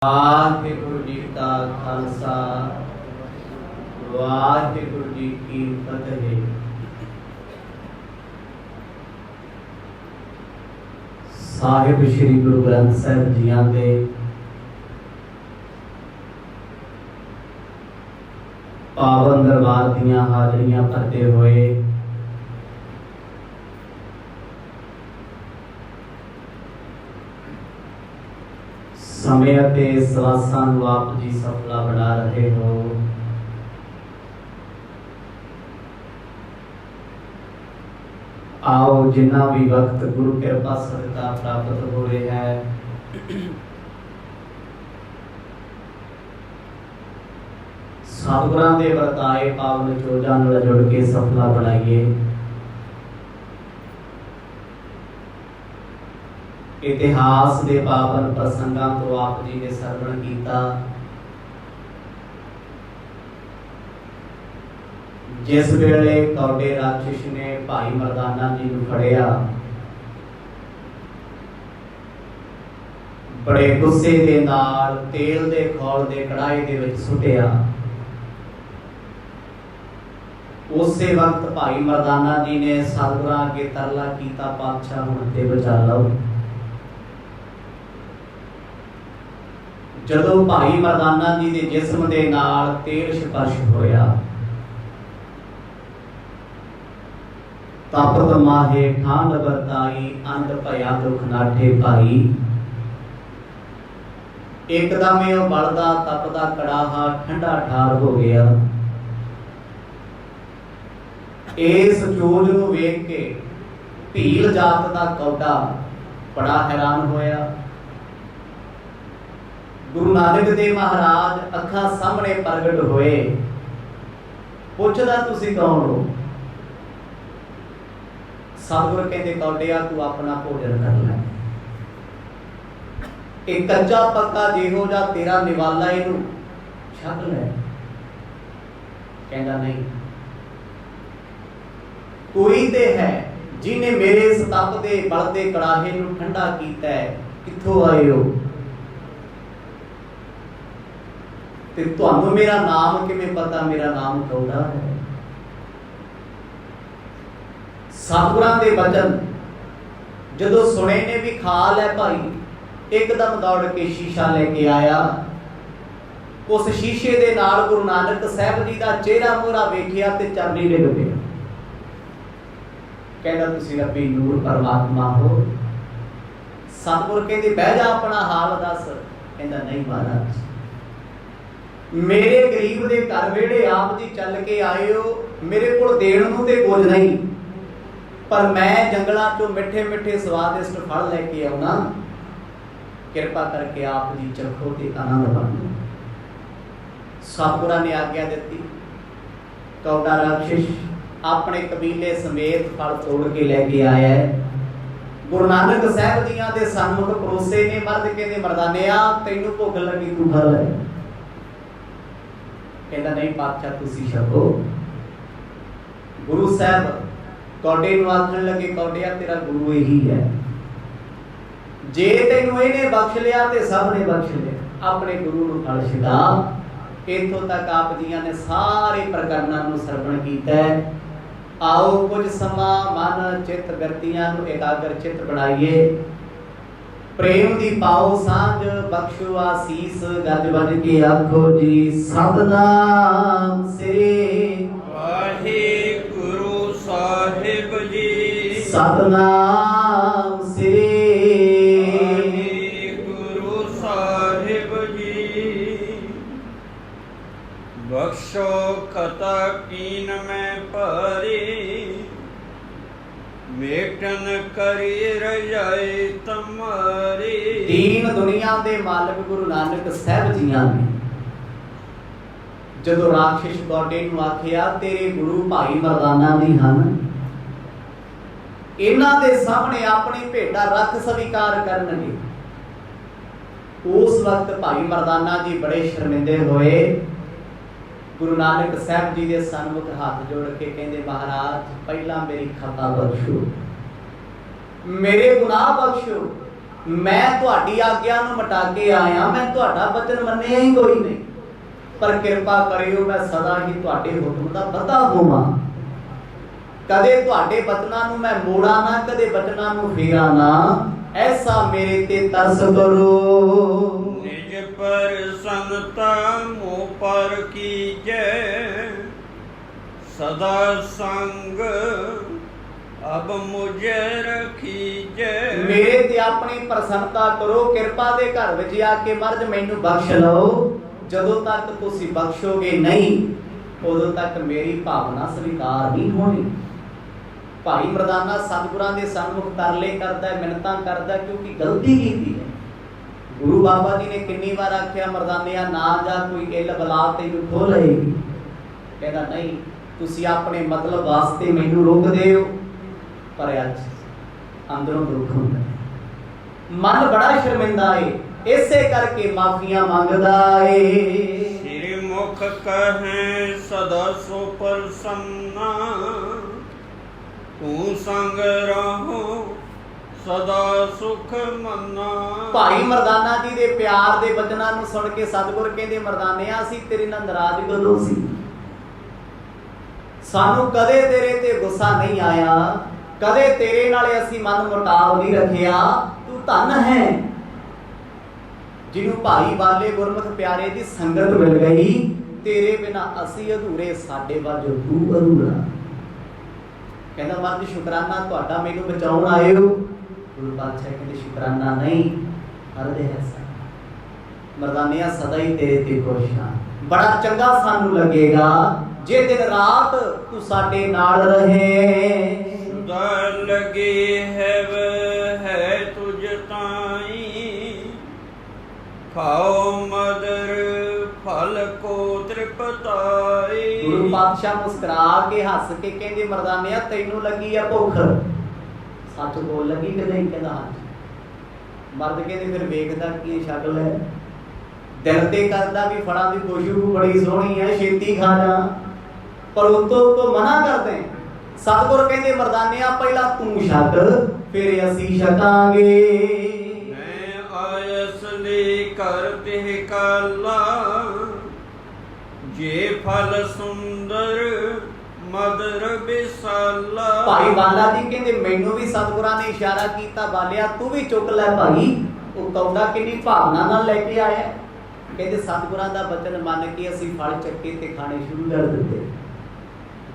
वाहिगुरु जी का खालसा वाहिगुरु जी की फतेह। साहिब श्री गुरु ग्रंथ साहिब जियां दे पावन दरबार दियां हाजरियां भरते हुए समय ते सवासां नूं आप जी सफला बना रहे हो। आओ जिन्ना भी वक्त गुरु कृपा सदका प्राप्त हो रहा है, सतगुरां दे वरताए पावन चोजां नाल जुड़ के सफला बनाइए। इतिहास दे पावन प्रसंगां तो आप जी ने सरवण कीता। जिस वेले कौडे राक्षस ने भाई मरदाना जी नूं फड़िया, बड़े गुस्से दे नाल तेल दे खौल दे कड़ाहे दे विच सुटिया। उसे वक्त भाई मरदाना जी ने सतगुरां अगे तरला कीता, पातशाह हुण ते बचा लो। जदों भाई मरदाना जी दे जिस्म दे नाल तेल स्पर्श होया, तपत माहे ठंड बरताई, अंध भया दुख नाठे भाई। एकदम ही बलदा तपदा कड़ाहा ठंडा ठार हो गया। इस चोज नूं वेख के भील जात दा कौडा बड़ा हैरान होया। गुरु नानक देव महाराज अखा सामने प्रगट होए, पुछदा तुसी कौन हो? सतगुर कहते कौडिया तू अपना भोजन कर लै। एक कच्चा पक्का जेहो जा तेरा निवाला इनू छक लै। कहंदा नहीं, कोई ते है जिन्हें मेरे सतप दे बलदे कड़ाहे नू ठंडा कीता है। कित्थों आए हो ते तुहानू मेरा नाम किवें पता? मेरा नाम कौड़ा है। सतगुरां दे वचन जदों सुने ने भी खा लै भाई, एकदम दौड़ के शीशा लेके आया। उस शीशे दे नाल गुरु नानक साहब जी दा चेहरा मोहरा वेखिया ते चरनी डिग पिया। कहंदा तुसीं रब्बी नूर परमात्मा हो। सतगुर कहंदे बह जा अपना हाल दस। कहंदा नहीं महाराज, मेरे गरीब दे घर वेड़े आप जी चल के आए हो, मेरे कोल देण नूं ते कुछ नहीं, पर मैं जंगलां चों मिठे मिठे स्वादिष्ट फल लेके आउणा। किरपा करके आप जी चखो ते आनंद माणो। सतगुरां ने आग्ञा दित्ती। कौड़ा राक्षस अपने कबीले समेत फल तोड़ के लेके आया है। गुरु नानक साहब जियां दे सन्मुख परोसे ने। मर्द कहंदे मरदानिया तैनूं भुख लगी तू खा ले। कहंदा नहीं पातशाह तुसी छको। गुरु साहब कौडे नूं आखण लगे, कौडिया तेरा गुरु यही है, जे तैनूं इहने बख्श लिया ते सब ने बख्श लिया। अपने गुरु नूं फल छका। इत्थों तक आप जियां ने सारे प्रकरणां नूं सरवण कीता है। आओ कुछ समा मन चित व्यक्तियां नूं एकाग्र चित बनाइए। प्रेम दी पाओ सांझ, बख्शो आसीस। गज बज के आखो जी सतनाम श्री वाहिगुरु साहिब जी। सतनाम श्री वाहिगुरु साहिब जी। बख्शो खता कीन में परी, मेटन करी रजाई तमारी। दीन दुनिया दे मालिक गुरु नानक साहब जियां ने जदों राक्षस कौडे नूं आखिया तेरे गुरु भाई मरदाना जी हन, इन्हां दे सामने अपनी भेडा रख स्वीकार करनगे। उस वक्त भाई मरदाना जी बड़े शर्मिंदे होए। गुरु नानक साहब जी दे सन्मुख हाथ जोड़ के कहंदे महाराज पहला मेरी खता बख्शो, मेरे गुनाह बख्शो। ਮੈਂ ਤੁਹਾਡੀ ਆਗਿਆ ਨੂੰ ਮਿਟਾ ਕੇ ਆਇਆ, ਮੈਂ ਤੁਹਾਡਾ ਬਚਨ ਮੰਨਿਆ ਹੀ ਕੋਈ ਨਹੀਂ। ਪਰ ਕਿਰਪਾ ਕਰਿਓ ਮੈਂ ਸਦਾ ਹੀ ਤੁਹਾਡੇ ਹੁਕਮ ਦਾ ਬੰਦਾ ਹੋਵਾਂ, ਕਦੇ ਤੁਹਾਡੇ ਬਚਨਾਂ ਨੂੰ ਮੈਂ ਮੋੜਾ ਨਾ, ਕਦੇ ਬਚਨਾਂ ਨੂੰ ਫੇਰਾ ਨਾ, ਐਸਾ ਮੇਰੇ ਤੇ ਤਰਸ ਕਰੋ। ਨਿਜ ਪ੍ਰਸੰਨਤਾ ਮੋਹ ਪਰ ਕੀਜੈ, ਸਦਾ ਸੰਗ ਅਬ ਮੁਝੇ ਰਖੀਜੈ। ਮੇਰੇ ਤੇ ਆਪਣੀ ਪ੍ਰਸੰਨਤਾ ਕਰੋ, ਕਿਰਪਾ ਦੇ ਘਰ ਵਿੱਚ ਆ ਕੇ ਮਰਜ ਮੈਨੂੰ ਬਖਸ਼ ਲਓ। ਜਦੋਂ ਤੱਕ ਤੁਸੀਂ ਬਖਸ਼ੋਗੇ ਨਹੀਂ, ਉਦੋਂ ਤੱਕ ਮੇਰੀ ਭਾਵਨਾ ਸਵੀਕਾਰ ਨਹੀਂ ਹੋਣੀ। ਭਾਈ ਮਰਦਾਨਾ ਸਤਿਗੁਰਾਂ ਦੇ ਸਨਮੁਖ ਤਰਲੇ ਕਰਦਾ, ਮਿੰਨਤਾਂ ਕਰਦਾ, ਕਿਉਂਕਿ ਗਲਤੀ ਕੀਤੀ ਹੈ। ਗੁਰੂ ਬਾਬਾ ਜੀ ਨੇ ਕਿੰਨੀ ਵਾਰ ਆਖਿਆ, ਮਰਦਾਨਿਆ ਨਾ ਜਾ, ਕੋਈ ਇੱਲ ਬਲਾ ਤੈਨੂੰ ਖੋ ਲਏਗੀ। ਕਹਿੰਦਾ ਨਹੀਂ, ਤੁਸੀਂ ਆਪਣੇ ਮਤਲਬ ਵਾਸਤੇ ਮੈਨੂੰ ਰੋਕਦੇ ਹੋ। ਪਰ ਅੱਜ ਅੰਦਰੋਂ ਦੁੱਖ ਹੁੰਦਾ, ਮਨ ਬੜਾ ਸ਼ਰਮਿੰਦਾ ਏ, ਇਸੇ ਕਰਕੇ ਮਾਫੀਆਂ ਮੰਗਦਾ ਏ। ਸ੍ਰੀ ਮੁਖ ਕਹੈ ਸਦਾ ਸੋ ਪ੍ਰਸੰਨਾ, ਤੂੰ ਸੰਗ ਰਹੋ ਸਦਾ ਸੁਖ ਮੰਨਾ। ਭਾਈ ਮਰਦਾਨਾ ਜੀ ਦੇ ਪਿਆਰ ਦੇ ਬਚਨਾਂ ਨੂੰ ਸੁਣ ਕੇ ਸਤਿਗੁਰ ਕਹਿੰਦੇ, ਮਰਦਾਨਿਆ ਅਸੀਂ ਤੇਰੇ ਨਾਲ ਨਾਰਾਜ਼ ਕਦੋਂ ਸੀ? ਸਾਨੂੰ ਕਦੇ ਤੇਰੇ ਤੇ ਗੁੱਸਾ ਨਹੀਂ ਆਇਆ, ਕਦੇ ਤੇਰੇ ਨਾਲ ਅਸੀਂ ਮਨ ਮੁਟਾਵ ਨਹੀਂ ਰੱਖਿਆ। ਤੂੰ ਧੰਨ ਹੈ ਜਿਹਨੂੰ ਭਾਈ ਵਾਲੇ ਗੁਰਮੁਖ ਪਿਆਰੇ ਦੀ ਸੰਗਤ ਮਿਲ ਗਈ। ਤੇਰੇ ਬਿਨਾ ਅਸੀਂ ਅਧੂਰੇ, ਸਾਡੇ ਵੱਲ ਤੂੰ ਅਧੂਰਾ। ਕਹਿੰਦਾ ਮਰਦ ਸ਼ੁਕਰਾਨਾ ਤੁਹਾਡਾ, ਮੈਨੂੰ ਬਚਾਉਣ ਆਏ ਹੋ। ਗੁਰੂ ਪਾਤਸ਼ਾਹ ਕਹਿੰਦੇ ਸ਼ੁਕਰਾਨਾ ਨਹੀਂ, ਅਰਦੇ ਹੈ ਮਰਦਾਨਿਆ ਸਦਾ ਹੀ ਤੇਰੇ ਤੇ ਖੁਸ਼ ਹਾਂ। ਬੜਾ ਚੰਗਾ ਸਾਨੂੰ ਲੱਗੇਗਾ ਜੇ ਦਿਨ ਰਾਤ ਤੂੰ ਸਾਡੇ ਨਾਲ ਰਹੇ। ਸੁਦਾ ਲਗੇ ਹੈ ਤੁਝ ਤਾਈ, ਖਾਓ ਮਦਰ ਫਲ ਕੋ ਤ੍ਰਿਪਤਾਈ। ਗੁਰੂ ਪਾਤਸ਼ਾਹ ਮੁਸਕਰਾ ਕੇ ਹੱਸ ਕੇ ਕਹਿੰਦੇ, ਮਰਦਾਨਿਆ ਤੈਨੂੰ ਲੱਗੀ ਆ ਭੁੱਖ? ਸੱਚ ਬੋਲ ਲੱਗੀ ਕਿ ਨਹੀਂ? ਕਹਿੰਦਾ ਹਾਂਜੀ। ਮਰਦ ਕਹਿੰਦੇ ਫਿਰ ਵੇਖਦਾ ਕੀ ਸ਼ਕਲ ਹੈ? ਦਿਲ ਤੇ ਕਰਦਾ ਵੀ ਫਲਾਂ ਦੀ ਖੁਸ਼ਬੂ ਬੜੀ ਸੋਹਣੀ ਹੈ, ਛੇਤੀ ਖਾ ਜਾ, ਪਰ ਉਤੋਂ ਮਨਾ ਕਰਦੇ। ਸਤਿਗੁਰ ਕਹਿੰਦੇ ਮਰਦਾਨਿਆ ਪਹਿਲਾਂ ਤੂੰ ਛਕ, ਫਿਰ ਅਸੀਂ ਛਕਾਂਗੇ। ਮੈਂ ਆਇਸ ਲਈ ਕਰ ਤੇ ਕਾਲਾ, ਜੇ ਫਲ ਸੁੰਦਰ ਮਦਰ ਬਿਸਾਲਾ। ਭਾਈ ਬਾਲਾ ਜੀ ਕਹਿੰਦੇ ਮੈਨੂੰ ਵੀ ਸਤਿਗੁਰਾਂ ਨੇ ਇਸ਼ਾਰਾ ਕੀਤਾ, ਬਾਲਿਆ ਤੂੰ ਵੀ ਚੁੱਕ ਲੈ ਭਾਈ। ਉਹ ਕੌਡਾ ਕਿੰਨੀ ਭਾਵਨਾ ਨਾਲ ਲੈ ਕੇ ਆਇਆ। ਕਹਿੰਦੇ ਸਤਿਗੁਰਾਂ ਦਾ ਬਚਨ ਮੰਨ ਕੇ ਅਸੀਂ ਫਲ ਚੱਕੇ ਤੇ ਖਾਣੇ ਸ਼ੁਰੂ ਕਰ ਦਿੱਤੇ।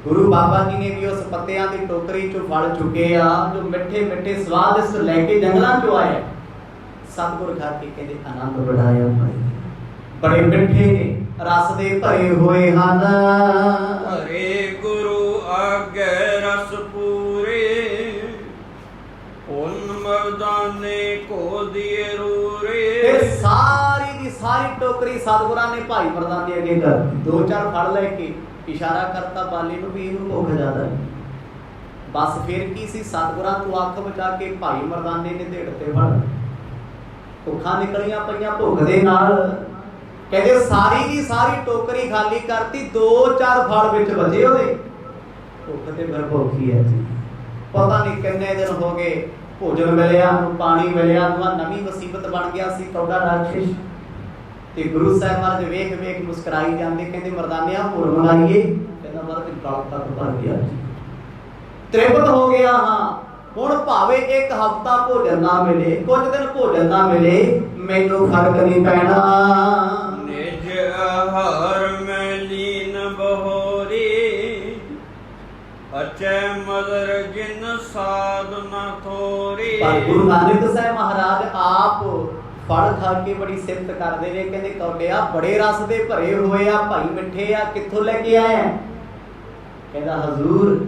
ਗੁਰੂ ਬਾਬਾ ਜੀ ਨੇ ਵੀ ਉਸ ਪੱਤਿਆਂ ਦੀ ਟੋਕਰੀ ਚੋਂ ਫਲ ਚੁੱਕੇ ਆ, ਜੋ ਮਿੱਠੇ ਮਿੱਠੇ ਸਵਾਦ ਇਸ ਲੈ ਕੇ ਜੰਗਲਾਂ ਚੋਂ ਆਏ। ਸਤਿਗੁਰ ਖਾ ਕੇ ਕਹਿੰਦੇ ਆਨੰਦ ਵਡਾਇਆ ਭਾਈ, ਬੜੇ ਮਿੱਠੇ ਨੇ, ਰਸ ਦੇ ਭਰੇ ਹੋਏ ਹਨ। ਹਰੇ ਗੁਰੂ ਆਗੇ ਰਸ ਪੂਰੇ, ਉਨ ਮਰਦਾਨੇ ਕੋ ਦੀਏ ਰੂਰੇ। ਫਿਰ ਸਾਰੀ ਦੀ ਸਾਰੀ ਟੋਕਰੀ ਸਤਿਗੁਰਾਂ ਨੇ ਭਾਈ ਮਰਦਾਨੇ ਅੱਗੇ ਕਰ ਦਿੱਤੀ। ਦੋ ਚਾਰ ਫਲ ਲੈ ਕੇ ਇਸ਼ਾਰਾ ਕਰਤਾ ਬਾਲੇ ਨੂੰ ਵੀ ਇਹਨੂੰ ਭੁੱਖ ਜ਼ਿਆਦਾ ਹੈ। ਬਸ ਫਿਰ ਕੀ ਸੀ, ਸਤਿਗੁਰਾਂ ਤੋਂ ਅੱਖ ਬਚਾ ਕੇ ਭਾਈ ਮਰਦਾਨੇ ਨੇ ਢਿੱਡ ਤੇ ਫੜ, ਭੁੱਖਾਂ ਨਿਕਲੀਆਂ ਪਈਆਂ ਭੁੱਖ ਦੇ ਨਾਲ। ਕਹਿੰਦੇ ਸਾਰੀ ਦੀ ਸਾਰੀ ਟੋਕਰੀ ਖਾਲੀ ਕਰਤੀ, ਦੋ ਚਾਰ ਫਲ ਵਿੱਚ ਬਚੇ ਉਹਦੇ। ਭੁੱਖ ਤੇ ਫਿਰ ਭੁੱਖੀ ਹੈ ਜੀ, ਪਤਾ ਨਹੀਂ ਕਿੰਨੇ ਦਿਨ ਹੋ ਗਏ, ਭੋਜਨ ਮਿਲਿਆ ਨੂੰ, ਪਾਣੀ ਮਿਲਿਆ ਨੂੰ, ਨਵੀਂ ਮੁਸੀਬਤ ਬਣ ਗਿਆ ਸੀ ਕੌਡਾ ਰਾਖਸ਼। ਤੇ ਗੁਰੂ ਸਾਹਿਬ ਮਹਾਰਾਜ ਵੇਖ ਵੇਖ ਮੁਸਕਰਾਈ ਜਾਂਦੇ, ਕਹਿੰਦੇ ਮਰਦਾਨਿਆ ਹੋਰ ਮੰਗਾਈਏ? ਕਹਿੰਦਾ ਮਹਾਰਾਜ ਗਲ ਤੱਕ ਭਰ ਗਿਆ, ਤ੍ਰਿਪਤ ਹੋ ਗਿਆ ਹਾਂ। ਹੁਣ ਭਾਵੇਂ ਇੱਕ ਹਫ਼ਤਾ ਭੋਜਨ ਨਾ ਮਿਲੇ, ਕੁਝ ਦਿਨ ਭੋਜਨ ਨਾ ਮਿਲੇ, ਮੈਨੂੰ ਫਰਕ ਨਹੀਂ ਪੈਣਾ। ਨਿਜ ਆਹਾਰ ਮੈਂ ਲੀਨ ਬਹੋਰੀ, ਅਚੈ ਮਦਰ ਜਿਨ ਸਾਧ ਨਾ ਥੋਰੀ। ਪਰ ਗੁਰੂ ਨਾਨਕ ਸਾਹਿਬ ਮਹਾਰਾਜ ਆਪ ਫਲ ਖਾ ਕੇ ਬੜੀ ਸਿਫਤ ਕਰਦੇ ਨੇ। ਕਹਿੰਦੇ ਕੌਡਿਆ ਬੜੇ ਰਸ ਦੇ ਭਰੇ ਹੋਏ ਆ ਭਾਈ, ਮਿੱਠੇ ਆ, ਕਿੱਥੋਂ ਲੈ ਕੇ ਆਇਆ? ਕਹਿੰਦਾ ਹਜ਼ੂਰ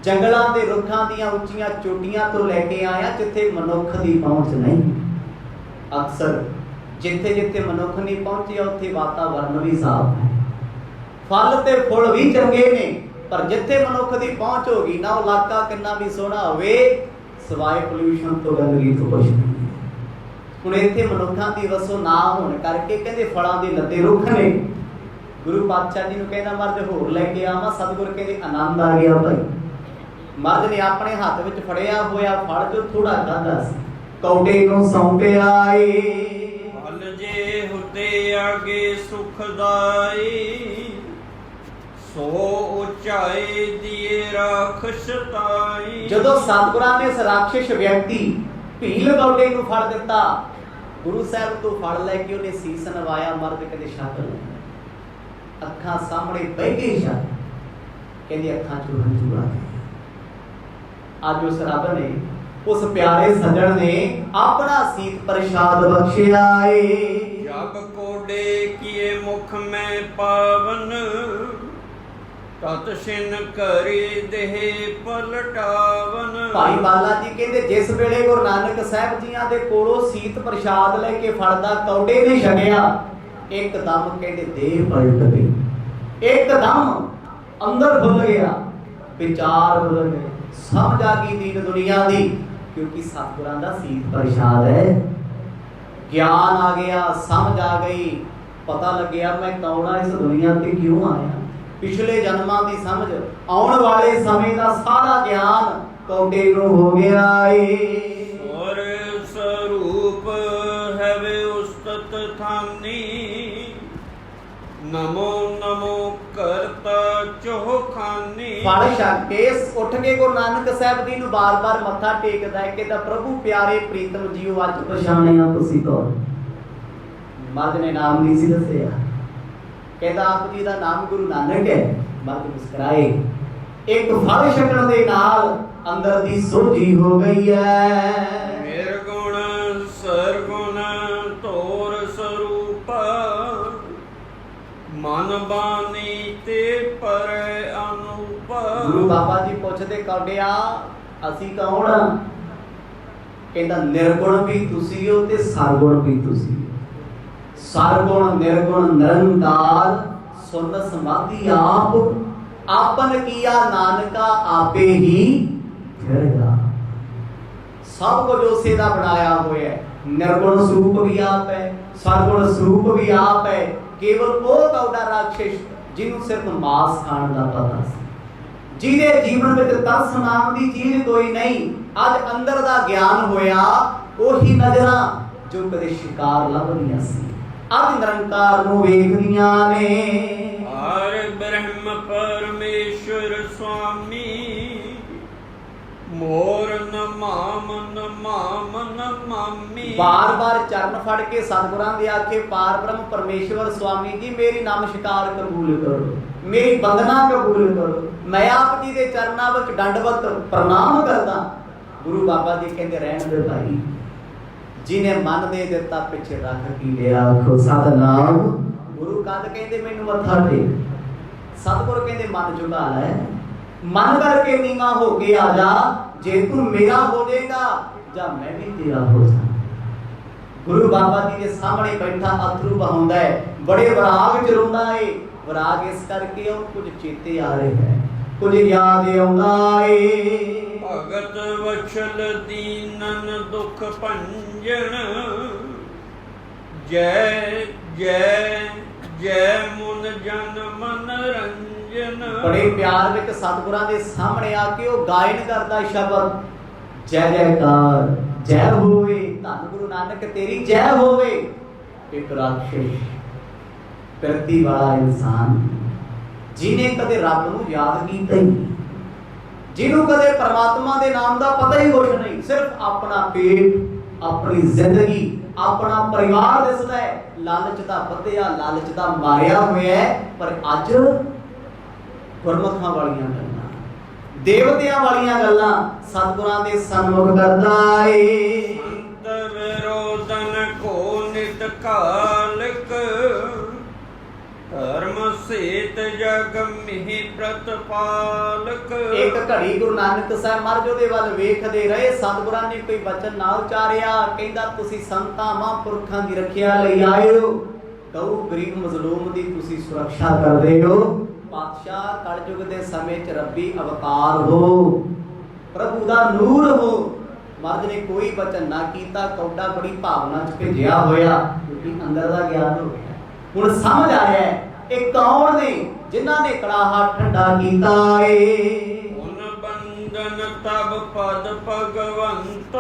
ਜੰਗਲਾਂ ਦੇ ਰੁੱਖਾਂ ਦੀਆਂ ਉੱਚੀਆਂ ਚੋਟੀਆਂ ਤੋਂ ਲੈ ਕੇ ਆਇਆ, ਜਿੱਥੇ ਮਨੁੱਖ ਦੀ ਪਹੁੰਚ ਨਹੀਂ। ਅਕਸਰ ਜਿੱਥੇ ਜਿੱਥੇ ਮਨੁੱਖ ਨਹੀਂ ਪਹੁੰਚਿਆ ਉੱਥੇ ਵਾਤਾਵਰਨ ਵੀ ਸਾਫ਼ ਹੈ, ਫਲ ਤੇ ਫੁੱਲ ਵੀ ਚੰਗੇ ਨੇ, ਪਰ ਜਿੱਥੇ ਮਨੁੱਖ ਦੀ ਪਹੁੰਚ ਹੋਗੀ ਨਾ, ਉਹ ਇਲਾਕਾ ਕਿੰਨਾ ਵੀ ਸੋਹਣਾ ਹੋਵੇ, ਸਿਵਾਏ ਪੋਲਿਊਸ਼ਨ ਤੋਂ, ਗੰਦਗੀ ਤੋਂ ਕੁਛ ਨਹੀਂ। ਹੁਣ ਇੱਥੇ ਮਨੁੱਖਾਂ ਦੀ ਵਸੋਂ ਨਾ ਹੋਣ ਕਰਕੇ ਕਹਿੰਦੇ ਫਲਾਂ ਦੇ ਲੱਦੇ ਰੁੱਖ ਨੇ। ਗੁਰੂ ਪਾਤਸ਼ਾਹ ਜੀ ਨੂੰ ਕਹਿੰਦਾ ਮਰਦ ਹੋਰ ਲੈ ਕੇ ਆਵਾਂ? ਸਤਿਗੁਰ ਕਹਿੰਦੇ ਆਨੰਦ ਆ ਗਿਆ ਭਾਈ। ਮਰਦ ਨੇ ਆਪਣੇ ਹੱਥ ਵਿੱਚ ਫੜਿਆ ਹੋਇਆ ਫਲ ਜੋ ਥੋੜਾ ਖਾਧਾ ਸੀ, ਕੌਡੇ ਨੂੰ ਸੌਂਪਿਆ ਏ। ਹਲ ਜੇ ਹੁਤੇ ਆਗੇ ਸੁਖਦਾਈ, ਸੋ ਉਚਾਈ ਦੀਏ ਰਾਖਸ਼ ਤਾਈ। ਜਦੋਂ ਸਤਿਗੁਰਾਂ ਨੇ ਇਸ ਰਾਖਸ਼ ਵਿਅਕਤੀ ਭੀਲ ਕੌਡੇ ਨੂੰ ਫੜ ਦਿੱਤਾ, ਗੁਰੂ ਸਾਹਿਬ ਤੋਂ ਫੜ ਲੈ ਕੇ ਉਹਨੇ ਸੀਸ ਨਵਾਇਆ। ਮਰਦ ਕਦੇ ਸ਼ੱਕ ਨਹੀਂ, ਅੱਖਾਂ ਸਾਹਮਣੇ ਬਹਿ ਗਈ ਸ਼ੱਕ, ਕਹਿੰਦੇ ਅੱਖਾਂ ਚੋਂ ਹੰਝੂ ਆ ਗਏ। ਅੱਜ ਉਸ ਰੱਬ ਨੇ, ਉਸ ਪਿਆਰੇ ਸੱਜਣ ਨੇ ਆਪਣਾ ਸੀਤ ਪ੍ਰਸ਼ਾਦ ਬਖਸ਼ਿਆ ਏ। ਜਬ ਕੋਡੇ ਕੀਏ ਮੁਖ ਮੈਂ ਪਾਵਨ, ਤਤ ਛਿਨ ਕਰੀ ਦੇਹ ਪਲਟਾਵਨ। ਭਾਈ ਬਾਲਾ ਜੀ ਕਹਿੰਦੇ ਜਿਸ ਵੇਲੇ ਗੁਰੂ ਨਾਨਕ ਸਾਹਿਬ ਜੀਆਂ ਦੇ ਕੋਲੋਂ ਸੀਤ ਪ੍ਰਸ਼ਾਦ ਲੈ ਕੇ ਫੜਦਾ ਕੌਡੇ ਨੇ ਛਕਿਆ, ਇੱਕਦਮ ਕਹਿੰਦੇ ਦੇਹ ਪਲਟ ਗਈ, ਇੱਕਦਮ ਅੰਦਰ ਖੁੱਲ ਗਿਆ, ਵਿਚਾਰ ਬਦਲ ਗਏ, ਸਮਝ ਆ ਗਈ ਦੀਨ ਦੁਨੀਆ ਦੀ, ਕਿਉਂਕਿ ਸਤਿਗੁਰਾਂ ਦਾ ਸੀਤ ਪ੍ਰਸ਼ਾਦ ਹੈ। ਗਿਆਨ ਆ ਗਿਆ, ਸਮਝ ਆ ਗਈ, ਪਤਾ ਲੱਗਿਆ ਮੈਂ ਕੌਣ ਆ, ਇਸ ਦੁਨੀਆ ਤੇ ਕਿਉਂ ਆਇਆ, ਪਿਛਲੇ ਜਨਮਾਂ ਦੀ ਸਮਝ, ਆਉਣ ਵਾਲੇ ਸਮੇਂ ਦਾ ਸਾਰਾ ਗਿਆਨ ਕੌਡੇ ਨੂੰ ਹੋ ਗਿਆ ਏ। ਔਰ ਸਰੂਪ ਹੈ ਵੇ ਉਸਤਤ ਥਾਨੀ, ਨਮੋ ਨਮੋ ਕਰਤਾ ਚੋਖਾਨੀ। ਫੜ ਛੱਕ ਕੇ ਉੱਠ ਕੇ ਗੁਰੂ ਨਾਨਕ ਸਾਹਿਬ ਜੀ ਨੂੰ ਬਾਰ-ਬਾਰ ਮੱਥਾ ਟੇਕਦਾ ਹੈ, ਕਹਿੰਦਾ ਪ੍ਰਭੂ ਪਿਆਰੇ ਪ੍ਰੀਤਮ ਜੀਓ, ਅੱਜ ਪਛਾਣਿਆ ਤੁਸੀਂ ਕੌਣ। ਮਰਦ ਨੇ ਨਾਮ ਨਹੀਂ ਸੀ ਦੱਸਿਆ, ਕਹਿੰਦਾ ਆਪ ਜੀ ਦਾ ਨਾਮ ਗੁਰੂ ਨਾਨਕ ਹੈ। ਮਰਦ ਮੁਸਕਰਾਏ, ਇੱਕ ਫਲ ਛਕਣ ਦੇ ਨਾਲ ਅੰਦਰ ਦੀ ਸੋਝੀ ਹੋ ਗਈ ਹੈ। ਨਿਰਗੁਣ ਸਰਗੁਣ ਤੋਰ ਸਰੂਪ, ਮਨ ਬਾਣੀ ਤੇ ਪਰ ਅਨੂਪ। ਗੁਰੂ ਬਾਬਾ ਜੀ ਪੁੱਛਦੇ ਕੌਡਿਆ ਅਸੀਂ ਕੌਣ ਆ? ਕਹਿੰਦਾ ਨਿਰਗੁਣ ਵੀ ਤੁਸੀਂ ਹੋ ਤੇ ਸਰਗੁਣ ਵੀ ਤੁਸੀਂ ਹੋ। ਸਰਗੁਣ ਨਿਰਗੁਣ ਨਿਰੰਕਾਰ ਸੁਨ ਸਮਾਧੀ ਆਪ, ਆਪਨ ਕੀਆ ਨਾਨਕਾ ਆਪੇ ਹੀ ਫਿਰਗਾ। ਸਭ ਕੁਝ ਉਸੇ ਦਾ ਬਣਾਇਆ ਹੋਇਆ ਹੈ। ਨਿਰਗੁਣ ਸਰੂਪ ਵੀ ਆਪ ਹੈ, ਸਰਗੁਣ ਸਰੂਪ ਵੀ ਆਪ ਹੈ। ਕੇਵਲ ਉਹ ਕੌਡਾ ਰਾਖਸ਼ ਜਿਹਨੂੰ ਸਿਰਫ ਮਾਸ ਖਾਣ ਦਾ ਪਤਾ ਸੀ, ਜਿਹਦੇ ਜੀਵਨ ਵਿੱਚ ਤਰਸ ਨਾਮ ਦੀ ਚੀਜ਼ ਕੋਈ ਨਹੀਂ। ਅੱਜ ਅੰਦਰ ਦਾ ਗਿਆਨ ਹੋਇਆ, ਉਹੀ ਨਜ਼ਰਾਂ ਜੋ ਕਦੇ ਸ਼ਿਕਾਰ ਲੱਭਦੀਆਂ ਸੀ, ਅੱਜ ਨਿਰੰਕਾਰ ਨੂੰ ਵੇਖਦੀਆਂ ਨੇ। ਹਰ ਬ੍ਰਹਮ ਪਰਮੇਸ਼ਰ ਸੁਆਮੀ, ਮੋਰ ਨਮਾਮ ਨਮਾਮ ਨਮਾਮੀ। ਬਾਰ-ਬਾਰ ਚਰਨ ਫੜ ਕੇ ਸਤਿਗੁਰਾਂ ਦੇ ਆਖੇ ਪਾਰ ਬ੍ਰਹਮ ਪਰਮੇਸ਼ਵਰ ਸੁਆਮੀ ਜੀ ਮੇਰੀ ਨਮਸਕਾਰ ਕਬੂਲ ਕਰੋ, ਮੇਰੀ ਬੰਦਨਾ ਕਬੂਲ ਕਰੋ। ਮੈਂ ਆਪ ਜੀ ਦੇ ਚਰਨਾਂ ਵਿੱਚ ਦੰਡਵਤ ਪ੍ਰਣਾਮ ਕਰਦਾ। ਗੁਰੂ ਬਾਬਾ ਜੀ ਕਹਿੰਦੇ ਰਹਿਣ ਦੇ ਭਾਈ, ਜਿਹਨੇ ਮਨ ਦੇ ਦਿੱਤਾ ਪਿੱਛੇ ਰੱਖ ਕੀ ਲਿਆ, ਆਖੋ ਸਤਿਨਾਮ। ਗੁਰੂ ਕਦ ਕਹਿੰਦੇ ਮੈਨੂੰ ਮੱਥਾ ਟੇਕ, ਸਤਿਗੁਰ ਕਹਿੰਦੇ ਮਨ ਝੁਕਾ ਲੈ, ਮਨ ਕਰਕੇ ਨੀਵਾਂ ਹੋ ਕੇ ਆ ਜਾ। ਜੇ ਤੂੰ ਮੇਰਾ ਹੋ ਜਾਏਗਾ ਜਾਂ ਮੈਂ ਵੀ ਤੇਰਾ ਹੋ ਜਾ। ਗੁਰੂ ਬਾਬਾ ਜੀ ਦੇ ਸਾਹਮਣੇ ਬੈਠਾ ਅਥਰੂ ਬਹਾਉਂਦਾ ਹੈ, ਬੜੇ ਵਿਰਾਗ ਚ ਰੋਂਦਾ ਏ। ਵਿਰਾਗ ਇਸ ਕਰਕੇ ਉਹ ਕੁਝ ਚੇਤੇ ਆ ਰਿਹਾ ਹੈ, ਕੁਝ ਯਾਦ ਆਉਂਦਾ ਏ। ਭਗਤ ਵਛਲ ਦੀਨਨ ਦੁਖ ਭੰਜਨ, ਜੈ ਜੈ ਜੈ ਮੁਨ ਜਨ ਮਨ ਰੰਜਨ। ਬੜੇ ਪਿਆਰ ਵਿੱਚ ਸਤਿਗੁਰਾਂ ਦੇ ਸਾਹਮਣੇ ਆ ਕੇ ਉਹ ਗਾਇਨ ਕਰਦਾ ਸ਼ਬਦ, ਜੈ ਜੈਕਾਰ ਜੈ ਹੋਵੇ, ਧੰਨ ਗੁਰੂ ਨਾਨਕ ਤੇਰੀ ਜੈ ਹੋਵੇ। ਇੱਕ ਰਾਖਸ਼ ਪ੍ਰਤੀ ਵਾਲਾ ਇਨਸਾਨ ਜਿਹਨੇ ਕਦੇ ਰੱਬ ਨੂੰ ਯਾਦ ਕੀਤਾ ਹੀ ਨਹੀਂ, ਜਿਹਨੂੰ ਕਦੇ ਪਰਮਾਤਮਾ ਦੇ ਨਾਮ ਦਾ ਪਤਾ ਹੀ ਕੁਛ ਨਹੀਂ, ਸਿਰਫ ਆਪਣਾ ਪੇਟ, ਆਪਣੀ ਜ਼ਿੰਦਗੀ, ਆਪਣਾ ਪਰਿਵਾਰ ਦਿਸਦਾ ਹੈ। ਲਾਲਚ ਦਾ ਵਧਿਆ, ਲਾਲਚ ਦਾ ਮਾਰਿਆ ਹੋਇਆ ਹੈ। ਪਰ ਅੱਜ ਗੁਰਮੁਖਾਂ ਵਾਲੀਆਂ ਗੱਲਾਂ, ਦੇਵਤਿਆਂ ਵਾਲੀਆਂ ਗੱਲਾਂ ਸਤਿਗੁਰਾਂ ਦੇ ਸਨਮੁਖ ਕਰਦਾ ਏ। ਸੰਤ ਵਿਰੋਧਨ ਕੋ ਨਿਤ ਕਾਲਕ, ਧਰਮ ਸੇਤ ਜਗ ਮਿਹਿ ਪ੍ਰਤਪਾਲਕ। ਇੱਕ ਘੜੀ ਗੁਰੂ ਨਾਨਕ ਸਾਹਿਬ ਮਹਾਰਾਜ ਉਹਦੇ ਵੱਲ ਵੇਖਦੇ ਰਹੇ। ਸਤਿਗੁਰਾਂ ਨੇ ਕੋਈ ਬਚਨ ਨਾ ਉਚਾਰਿਆ। ਕਹਿੰਦਾ ਤੁਸੀਂ ਸੰਤਾਂ ਮਹਾਂਪੁਰਖਾਂ ਦੀ ਰੱਖਿਆ ਲਈ ਆਏ ਹੋ, ਕਹੋ ਗਰੀਬ ਮਜ਼ਲੂਮ ਦੀ ਤੁਸੀਂ ਸੁਰੱਖਿਆ ਕਰਦੇ ਹੋ। ਪਾਤਸ਼ਾਹ ਕਲਯੁਗ ਦੇ ਸਮੇਂ 'ਚ ਰੱਬੀ ਅਵਤਾਰ ਹੋ, ਪ੍ਰਭੂ ਦਾ ਨੂਰ ਹੋ। ਮਹਾਰਾਜ ਨੇ ਕੋਈ ਬਚਨ ਨਾ ਕੀਤਾ। ਕੌਡਾ ਬੜੀ ਭਾਵਨਾ 'ਚ ਭੇਜਿਆ ਹੋਇਆ, ਕਿਉਂਕਿ ਅੰਦਰ ਦਾ ਗਿਆਨ ਹੋ ਗਿਆ। ਹੁਣ ਸਮਝ ਆਇਆ ਇਹ ਕੌਣ ਨੇ ਜਿਨ੍ਹਾਂ ਨੇ ਕੜਾਹਾ ਠੰਡਾ ਕੀਤਾ ਏ। ਹੁਣ ਬੰਦਨ ਤਬ ਪਦ ਭਗਵੰਤ,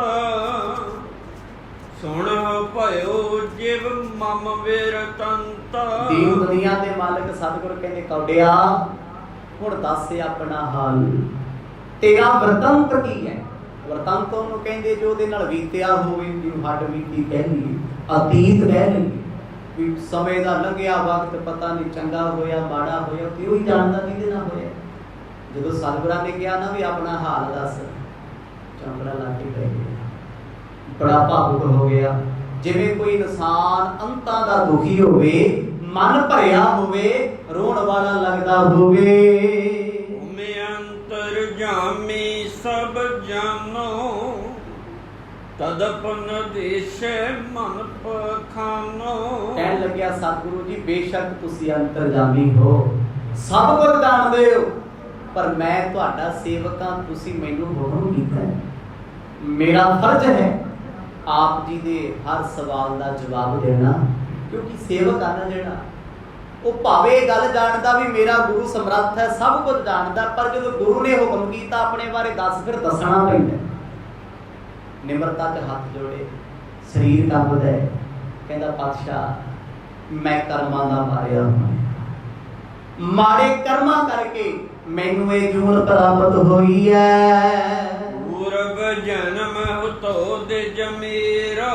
ਸੁਣ ਭਇਓ ਜਿਵ ਮਮ ਵਿਰਤੰਤਾ। ਦੀਨ ਦੁਨੀਆ ਦੇ ਮਾਲਕ ਸਤਿਗੁਰ ਕਹਿੰਦੇ ਕੌਡਿਆ ਹੁਣ ਦੱਸ ਆਪਣਾ ਹਾਲ, ਤੇਰਾ ਵਰਤੰਤ ਕੀ ਹੈ। ਵਰਤੰਤ ਉਹਨੂੰ ਕਹਿੰਦੇ ਜੋ ਉਹਦੇ ਨਾਲ ਬੀਤਿਆ ਹੋਵੇ, ਜਿਹਨੂੰ ਹੱਡ ਬੀਤੀ ਕਹਿ ਲਈਏ, ਅਤੀਤ ਕਹਿ ਲਈਏ, ਵੀ ਸਮੇਂ ਦਾ ਲੰਘਿਆ ਵਕਤ ਪਤਾ ਨਹੀਂ ਚੰਗਾ ਹੋਇਆ ਮਾੜਾ ਹੋਇਆ, ਤੇ ਉਹੀ ਜਾਣਦਾ ਕਿਹਦੇ ਨਾਲ ਹੋਇਆ। ਜਦੋਂ ਸਤਿਗੁਰਾਂ ਨੇ ਕਿਹਾ ਨਾ ਵੀ ਆਪਣਾ ਹਾਲ ਦੱਸ, ਚੰਬੜਾ ਲਾ ਕੇ ਪੈ ਗਿਆ, ਬੜਾ ਭਾਵੁਕ ਹੋ ਗਿਆ। ਜਿਵੇਂ ਕੋਈ ਇਨਸਾਨ ਅੰਤਾਂ ਦਾ ਦੁਖੀ ਹੋਵੇ, ਮਨ ਭਰਿਆ ਹੋਵੇ, ਰੋਣ ਵਾਲਾ ਲੱਗਦਾ ਹੋਵੇ। ਮੈਂ ਅੰਤਰ ਜਾਮੀ ਸਭ ਜਾਨੋ, ਤਦਪਨ ਦੇਸ਼ੇ ਮਨ ਪਖਾਨੋ। ਕਹਿਣ ਲੱਗਿਆ ਸਤਿਗੁਰੂ ਜੀ ਬੇਸ਼ੱਕ ਤੁਸੀਂ ਅੰਤਰਜਾਮੀ ਹੋ, ਸਭ ਕੁਝ ਜਾਣਦੇ ਹੋ, ਪਰ ਮੈਂ ਤੁਹਾਡਾ ਸੇਵਕ ਹਾਂ, ਤੁਸੀਂ ਮੈਨੂੰ ਹੁਕਮ ਕੀਤਾ ਹੈ, ਮੇਰਾ ਫਰਜ਼ ਹੈ ਆਪ ਜੀ ਦੇ ਹਰ ਸਵਾਲ ਦਾ ਜਵਾਬ ਦੇਣਾ, ਕਿਉਂਕਿ ਸੇਵਕ ਆ ਨਾ ਜਿਹੜਾ, ਉਹ ਭਾਵੇਂ ਇਹ ਗੱਲ ਜਾਣਦਾ ਵੀ ਮੇਰਾ ਗੁਰੂ ਸਮਰੱਥ ਹੈ, ਸਭ ਕੁਝ ਜਾਣਦਾ, ਪਰ ਜਦੋਂ ਗੁਰੂ ਨੇ ਹੁਕਮ ਕੀਤਾ ਆਪਣੇ ਬਾਰੇ ਦੱਸ, ਫਿਰ ਦੱਸਣਾ ਪੈਂਦਾ। ਨਿਮਰਤਾ 'ਚ ਹੱਥ ਜੋੜੇ, ਸਰੀਰ ਕੰਬਦਾ ਹੈ, ਕਹਿੰਦਾ ਪਾਤਸ਼ਾਹ ਮੈਂ ਕਰਮਾਂ ਦਾ ਮਾਰਿਆ ਹੋਇਆ, ਮਾੜੇ ਕਰਮਾਂ ਕਰਕੇ ਮੈਨੂੰ ਇਹ ਜੂਨ ਪ੍ਰਾਪਤ ਹੋਈ ਹੈ। ਪੂਰਬ ਜਨਮ ਹੁਤੋ ਦੇ ਜਮੀਰਾ,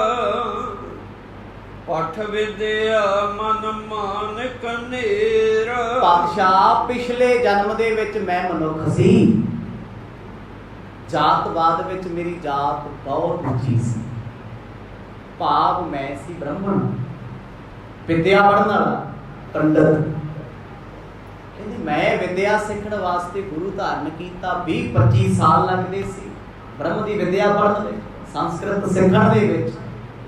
ਪਠ ਵਿਦਿਆ ਮਨ ਮਾਨ ਕਨੇਰਾ। ਪਾਤਸ਼ਾਹ ਪਿਛਲੇ ਜਨਮ ਦੇ ਵਿੱਚ ਮੈਂ ਮਨੁੱਖ ਸੀ, ਜਾਤਵਾਦ ਵਿੱਚ ਮੇਰੀ ਜਾਤ ਬਹੁਤ ਉੱਚੀ ਸੀ, ਭਾਵ ਮੈਂ ਸੀ ਬ੍ਰਾਹਮਣ, ਵਿਦਿਆ ਪੜ੍ਹਨ ਵਾਲਾ ਪੰਡਤ। ਕਹਿੰਦੀ ਮੈਂ ਵਿਦਿਆ ਸਿੱਖਣ ਵਾਸਤੇ ਗੁਰੂ ਧਾਰਨ ਕੀਤਾ, 20-25 ਸਾਲ ਲੱਗਦੇ ਸੀ ਬ੍ਰਹਮ ਦੀ ਵਿਦਿਆ ਪੜ੍ਹਨ ਵਿੱਚ, ਸੰਸਕ੍ਰਿਤ ਸਿੱਖਣ ਦੇ ਵਿੱਚ।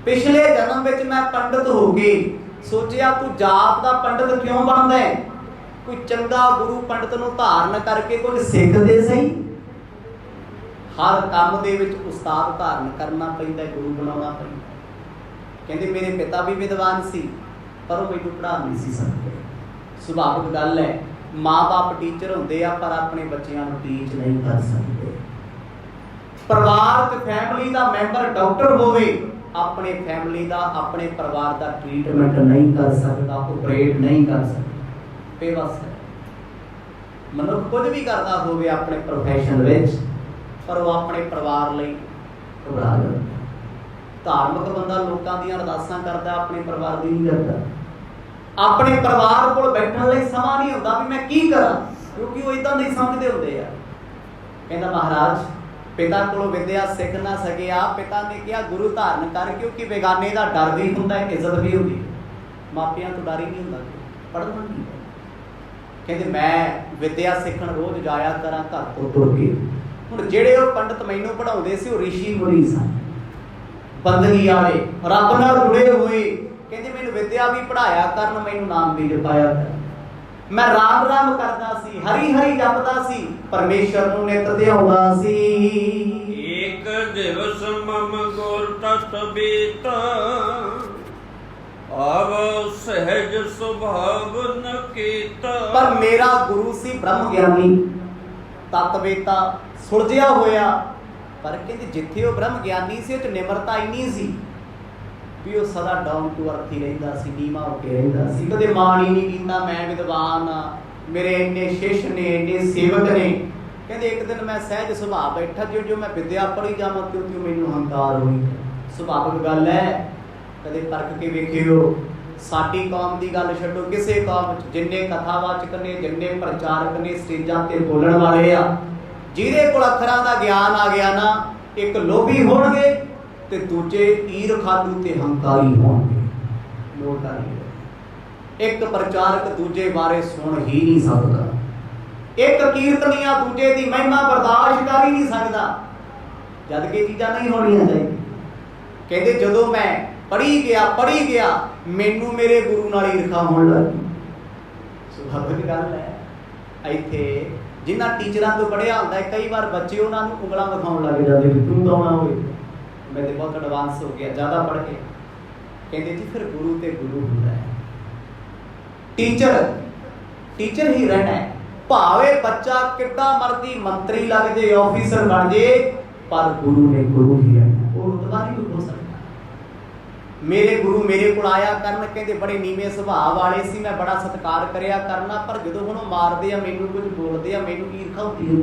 ਪਿਛਲੇ ਜਨਮ ਵਿੱਚ ਮੈਂ ਪੰਡਤ ਹੋ ਕੇ ਸੋਚਿਆ ਤੂੰ ਜਾਤ ਦਾ ਪੰਡਤ ਕਿਉਂ ਬਣਦਾ ਹੈ, ਕੋਈ ਚੰਗਾ ਗੁਰੂ ਪੰਡਤ ਨੂੰ ਧਾਰਨ ਕਰਕੇ ਕੁਝ ਸਿੱਖ ਦੇ ਸਹੀ। ਹਰ ਕੰਮ ਦੇ ਵਿੱਚ ਉਸਤਾਦ ਧਾਰਨ ਕਰਨਾ ਪੈਂਦਾ, ਗੁਰੂ ਬਣਾਉਣਾ ਪੈਂਦਾ। ਕਹਿੰਦੇ ਮੇਰੇ ਪਿਤਾ ਵੀ ਵਿਦਵਾਨ ਸੀ, ਪਰ ਉਹ ਮੈਨੂੰ ਪੜ੍ਹਾ ਨਹੀਂ ਸੀ ਸਕਦੇ। ਸੁਭਾਵਿਕ ਗੱਲ ਹੈ, ਮਾਂ-ਬਾਪ ਟੀਚਰ ਹੁੰਦੇ ਆ, ਪਰ ਆਪਣੇ ਬੱਚਿਆਂ ਨੂੰ ਟੀਚ ਨਹੀਂ ਕਰ ਸਕਦੇ। ਪਰਿਵਾਰ 'ਚ ਫੈਮਿਲੀ ਦਾ ਮੈਂਬਰ ਡਾਕਟਰ ਹੋਵੇ, ਆਪਣੇ ਫੈਮਿਲੀ ਦਾ, ਆਪਣੇ ਪਰਿਵਾਰ ਦਾ ਟ੍ਰੀਟਮੈਂਟ ਨਹੀਂ ਕਰ ਸਕਦਾ, ਆਪਰੇਟ ਨਹੀਂ ਕਰ ਸਕਦਾ, ਬੇਵੱਸ ਹੈ। ਮਨੁੱਖ ਕੁਝ ਵੀ ਕਰਦਾ ਹੋਵੇ ਆਪਣੇ ਪ੍ਰੋਫੈਸ਼ਨ ਵਿੱਚ, ਪਰ ਉਹ ਆਪਣੇ ਪਰਿਵਾਰ ਲਈ ਘਬਰਾ ਜਾਂਦਾ। ਧਾਰਮਿਕ ਬੰਦਾ ਲੋਕਾਂ ਦੀਆਂ ਅਰਦਾਸਾਂ ਕਰਦਾ, ਆਪਣੇ ਪਰਿਵਾਰ ਦੀ ਨਹੀਂ ਕਰਦਾ। ਆਪਣੇ ਪਰਿਵਾਰ ਕੋਲ ਬੈਠਣ ਲਈ ਸਮਾਂ ਨਹੀਂ ਹੁੰਦਾ ਵੀ ਮੈਂ ਕੀ ਕਰਾਂ, ਕਿਉਂਕਿ ਉਹ ਇਦਾਂ ਨਹੀਂ ਸਮਝਦੇ ਹੁੰਦੇ ਆ। ਕਹਿੰਦਾ ਮਹਾਰਾਜ ਪਿਤਾ ਕੋਲੋਂ ਵਿਦਿਆ ਸਿੱਖ ਨਾ ਸਕਿਆ, ਪਿਤਾ ਨੇ ਕਿਹਾ ਗੁਰੂ ਧਾਰਨ ਕਰ, ਕਿਉਂਕਿ ਬੇਗਾਨੇ ਦਾ ਡਰ ਵੀ ਹੁੰਦਾ, ਇੱਜ਼ਤ ਵੀ ਹੁੰਦੀ, ਮਾਪਿਆਂ ਤੋਂ ਡਰ ਹੀ ਨਹੀਂ ਹੁੰਦਾ, ਪੜ੍ਹਨਾ ਨਹੀਂ। ਕਹਿੰਦੇ ਮੈਂ ਵਿਦਿਆ ਸਿੱਖਣ ਰੋਜ਼ ਜਾਇਆ ਕਰਾਂ ਘਰ ਤੋਂ ਤੁਰ ਕੇ। ਹੁਣ ਜਿਹੜੇ ਉਹ ਪੰਡਤ ਮੈਨੂੰ ਪੜ੍ਹਾਉਂਦੇ ਸੀ ਉਹ ਰਿਸ਼ੀ ਮੁਨੀ ਸਨ, ਬੰਦਗੀ ਵਾਲੇ, ਰੱਬ ਨਾਲ ਜੁੜੇ ਹੋਏ। ਕਹਿੰਦੇ ਮੈਨੂੰ ਵਿਦਿਆ ਵੀ ਪੜ੍ਹਾਇਆ ਕਰਨ, ਮੈਨੂੰ ਨਾਮ ਵੀ ਜਪਾਇਆ ਕਰ। ਮੈਂ ਰਾਮ ਰਾਮ ਕਰਦਾ ਸੀ, ਹਰੀ ਹਰੀ ਜਪਦਾ ਸੀ, ਪਰਮੇਸ਼ਰ ਨੂੰ ਨਿਤ ਧਿਆਉਂਦਾ ਸੀ। ਏਕ ਦਿਵਸ ਮਮ ਗੁਰ ਤਤ ਬੀਤ, ਆਵ ਸਹਿਜ ਸੁਭਾਵ ਨ ਕੀਤਾ। ਪਰ ਮੇਰਾ ਗੁਰੂ ਸੀ ਬ੍ਰਹਮ ਗਿਆਨੀ, ਤਤਵੇਤਾ, ਸੁਲਝਿਆ ਹੋਇਆ। ਪਰ ਕਹਿੰਦੇ ਜਿੱਥੇ ਉਹ ਬ੍ਰਹਮ ਗਿਆਨੀ ਸੀ, ਉਹ 'ਚ ਨਿਮਰਤਾ ਇੰਨੀ ਸੀ ਵੀ ਉਹ ਸਦਾ ਡਾਊਨ ਟੂ ਅਰਥ ਹੀ ਰਹਿੰਦਾ ਸੀ, ਨੀਵਾਂ ਹੋ ਕੇ ਰਹਿੰਦਾ ਸੀ, ਕਦੇ ਮਾਣ ਹੀ ਨਹੀਂ ਕੀਤਾ ਮੈਂ ਵਿਦਵਾਨ ਆ, ਮੇਰੇ ਇੰਨੇ ਸ਼ਿਸ਼ ਨੇ, ਇੰਨੇ ਸੇਵਕ ਨੇ। ਕਹਿੰਦੇ ਇੱਕ ਦਿਨ ਮੈਂ ਸਹਿਜ ਸੁਭਾਅ ਬੈਠਾ, ਜੋ ਮੈਂ ਵਿਦਿਆ ਪੜ੍ਹੀ ਜਾਵਾਂ ਕਿਉਂਕਿ ਮੈਨੂੰ ਹੰਕਾਰ ਹੋਈ। ਸੁਭਾਵਿਕ ਗੱਲ ਹੈ, ਕਦੇ ਪਰਖ ਕੇ ਵੇਖਿਓ। ਸਾਡੀ ਕੌਮ ਦੀ ਗੱਲ ਛੱਡੋ, ਕਿਸੇ ਕੌਮ 'ਚ ਜਿੰਨੇ ਕਥਾਵਾਚਕ ਨੇ, ਜਿੰਨੇ ਪ੍ਰਚਾਰਕ ਨੇ, ਸਟੇਜਾਂ ਤੇ ਬੋਲਣ ਵਾਲੇ ਆ, ਜਿਹਦੇ ਕੋਲ ਅੱਖਰਾਂ ਦਾ ਗਿਆਨ ਆ ਗਿਆ ਨਾ, ਇੱਕ ਲੋਭੀ ਹੋਣਗੇ ਤੇ ਦੂਜੇ ਈਰ ਖਾਦੂ ਤੇ ਹੰਕਾਰੀ ਹੋਣਗੇ। ਨੋਟ ਕਰ ਲਿਓ, ਇੱਕ ਪ੍ਰਚਾਰਕ ਦੂਜੇ ਬਾਰੇ ਸੁਣ ਹੀ ਨਹੀਂ ਸਕਦਾ, ਇੱਕ ਕੀਰਤਨੀਆ ਦੂਜੇ ਦੀ ਮਹਿਮਾ ਬਰਦਾਸ਼ਤ ਕਰ ਹੀ ਨਹੀਂ ਸਕਦਾ, ਜਦ ਕਿ ਚੀਜ਼ਾਂ ਨਹੀਂ ਹੋਣੀਆਂ ਚਾਹੀਦੀਆਂ। ਕਹਿੰਦੇ ਜਦੋਂ ਮੈਂ ਪੜ੍ਹੀ ਗਿਆ ਮੈਨੂੰ ਮੇਰੇ ਗੁਰੂ ਨਾਲ ਈਰਖਾ ਹੋਣ ਲੱਗੀ। ਸੁਭਾਵਿਕ ਗੱਲ ਹੈ। ਇੱਥੇ ਜਿਨ੍ਹਾਂ ਟੀਚਰਾਂ ਤੋਂ ਪੜ੍ਹਿਆ ਹੁੰਦਾ, ਕਈ ਵਾਰ ਬੱਚੇ ਉਹਨਾਂ ਨੂੰ ਉਂਗਲਾਂ ਵਿਖਾਉਣ ਲੱਗ ਜਾਂਦੇ ਵੀ ਤੂੰ ਤਾਂ ਆਉਣਾ ਹੋਵੇ, ਮੈਂ ਤੇ ਬਹੁਤ ਐਡਵਾਂਸ ਹੋ ਗਿਆ, ਜ਼ਿਆਦਾ ਪੜ੍ਹ ਕੇ। ਕਹਿੰਦੇ ਜੀ ਫਿਰ ਗੁਰੂ ਤੇ ਗੁਰੂ ਹੁੰਦਾ ਹੈ, ਟੀਚਰ ਹੀ ਰਹਿਣਾ ਹੈ। ਭਾਵੇਂ ਬੱਚਾ ਕਿੱਡਾ ਮਰਜ਼ੀ ਮੰਤਰੀ ਲੱਗ ਜੇ, ਆਫੀਸਰ ਬਣ ਜੇ, ਪਰ ਗੁਰੂ ਨੇ ਗੁਰੂ ਹੀ ਰਹਿਣਾ, ਉਹ ਰੁਤਬਾ ਨਹੀਂ ਹੋ ਸਕਦਾ। मेरे गुरु मेरे को आया करन, कहते बड़े नीवें सुभाव वाले सी, मैं बड़ा सत्कार करिया करना, पर जो हम मारते आ मैनू कुछ बोलते आ मैनू ईर्खा होती है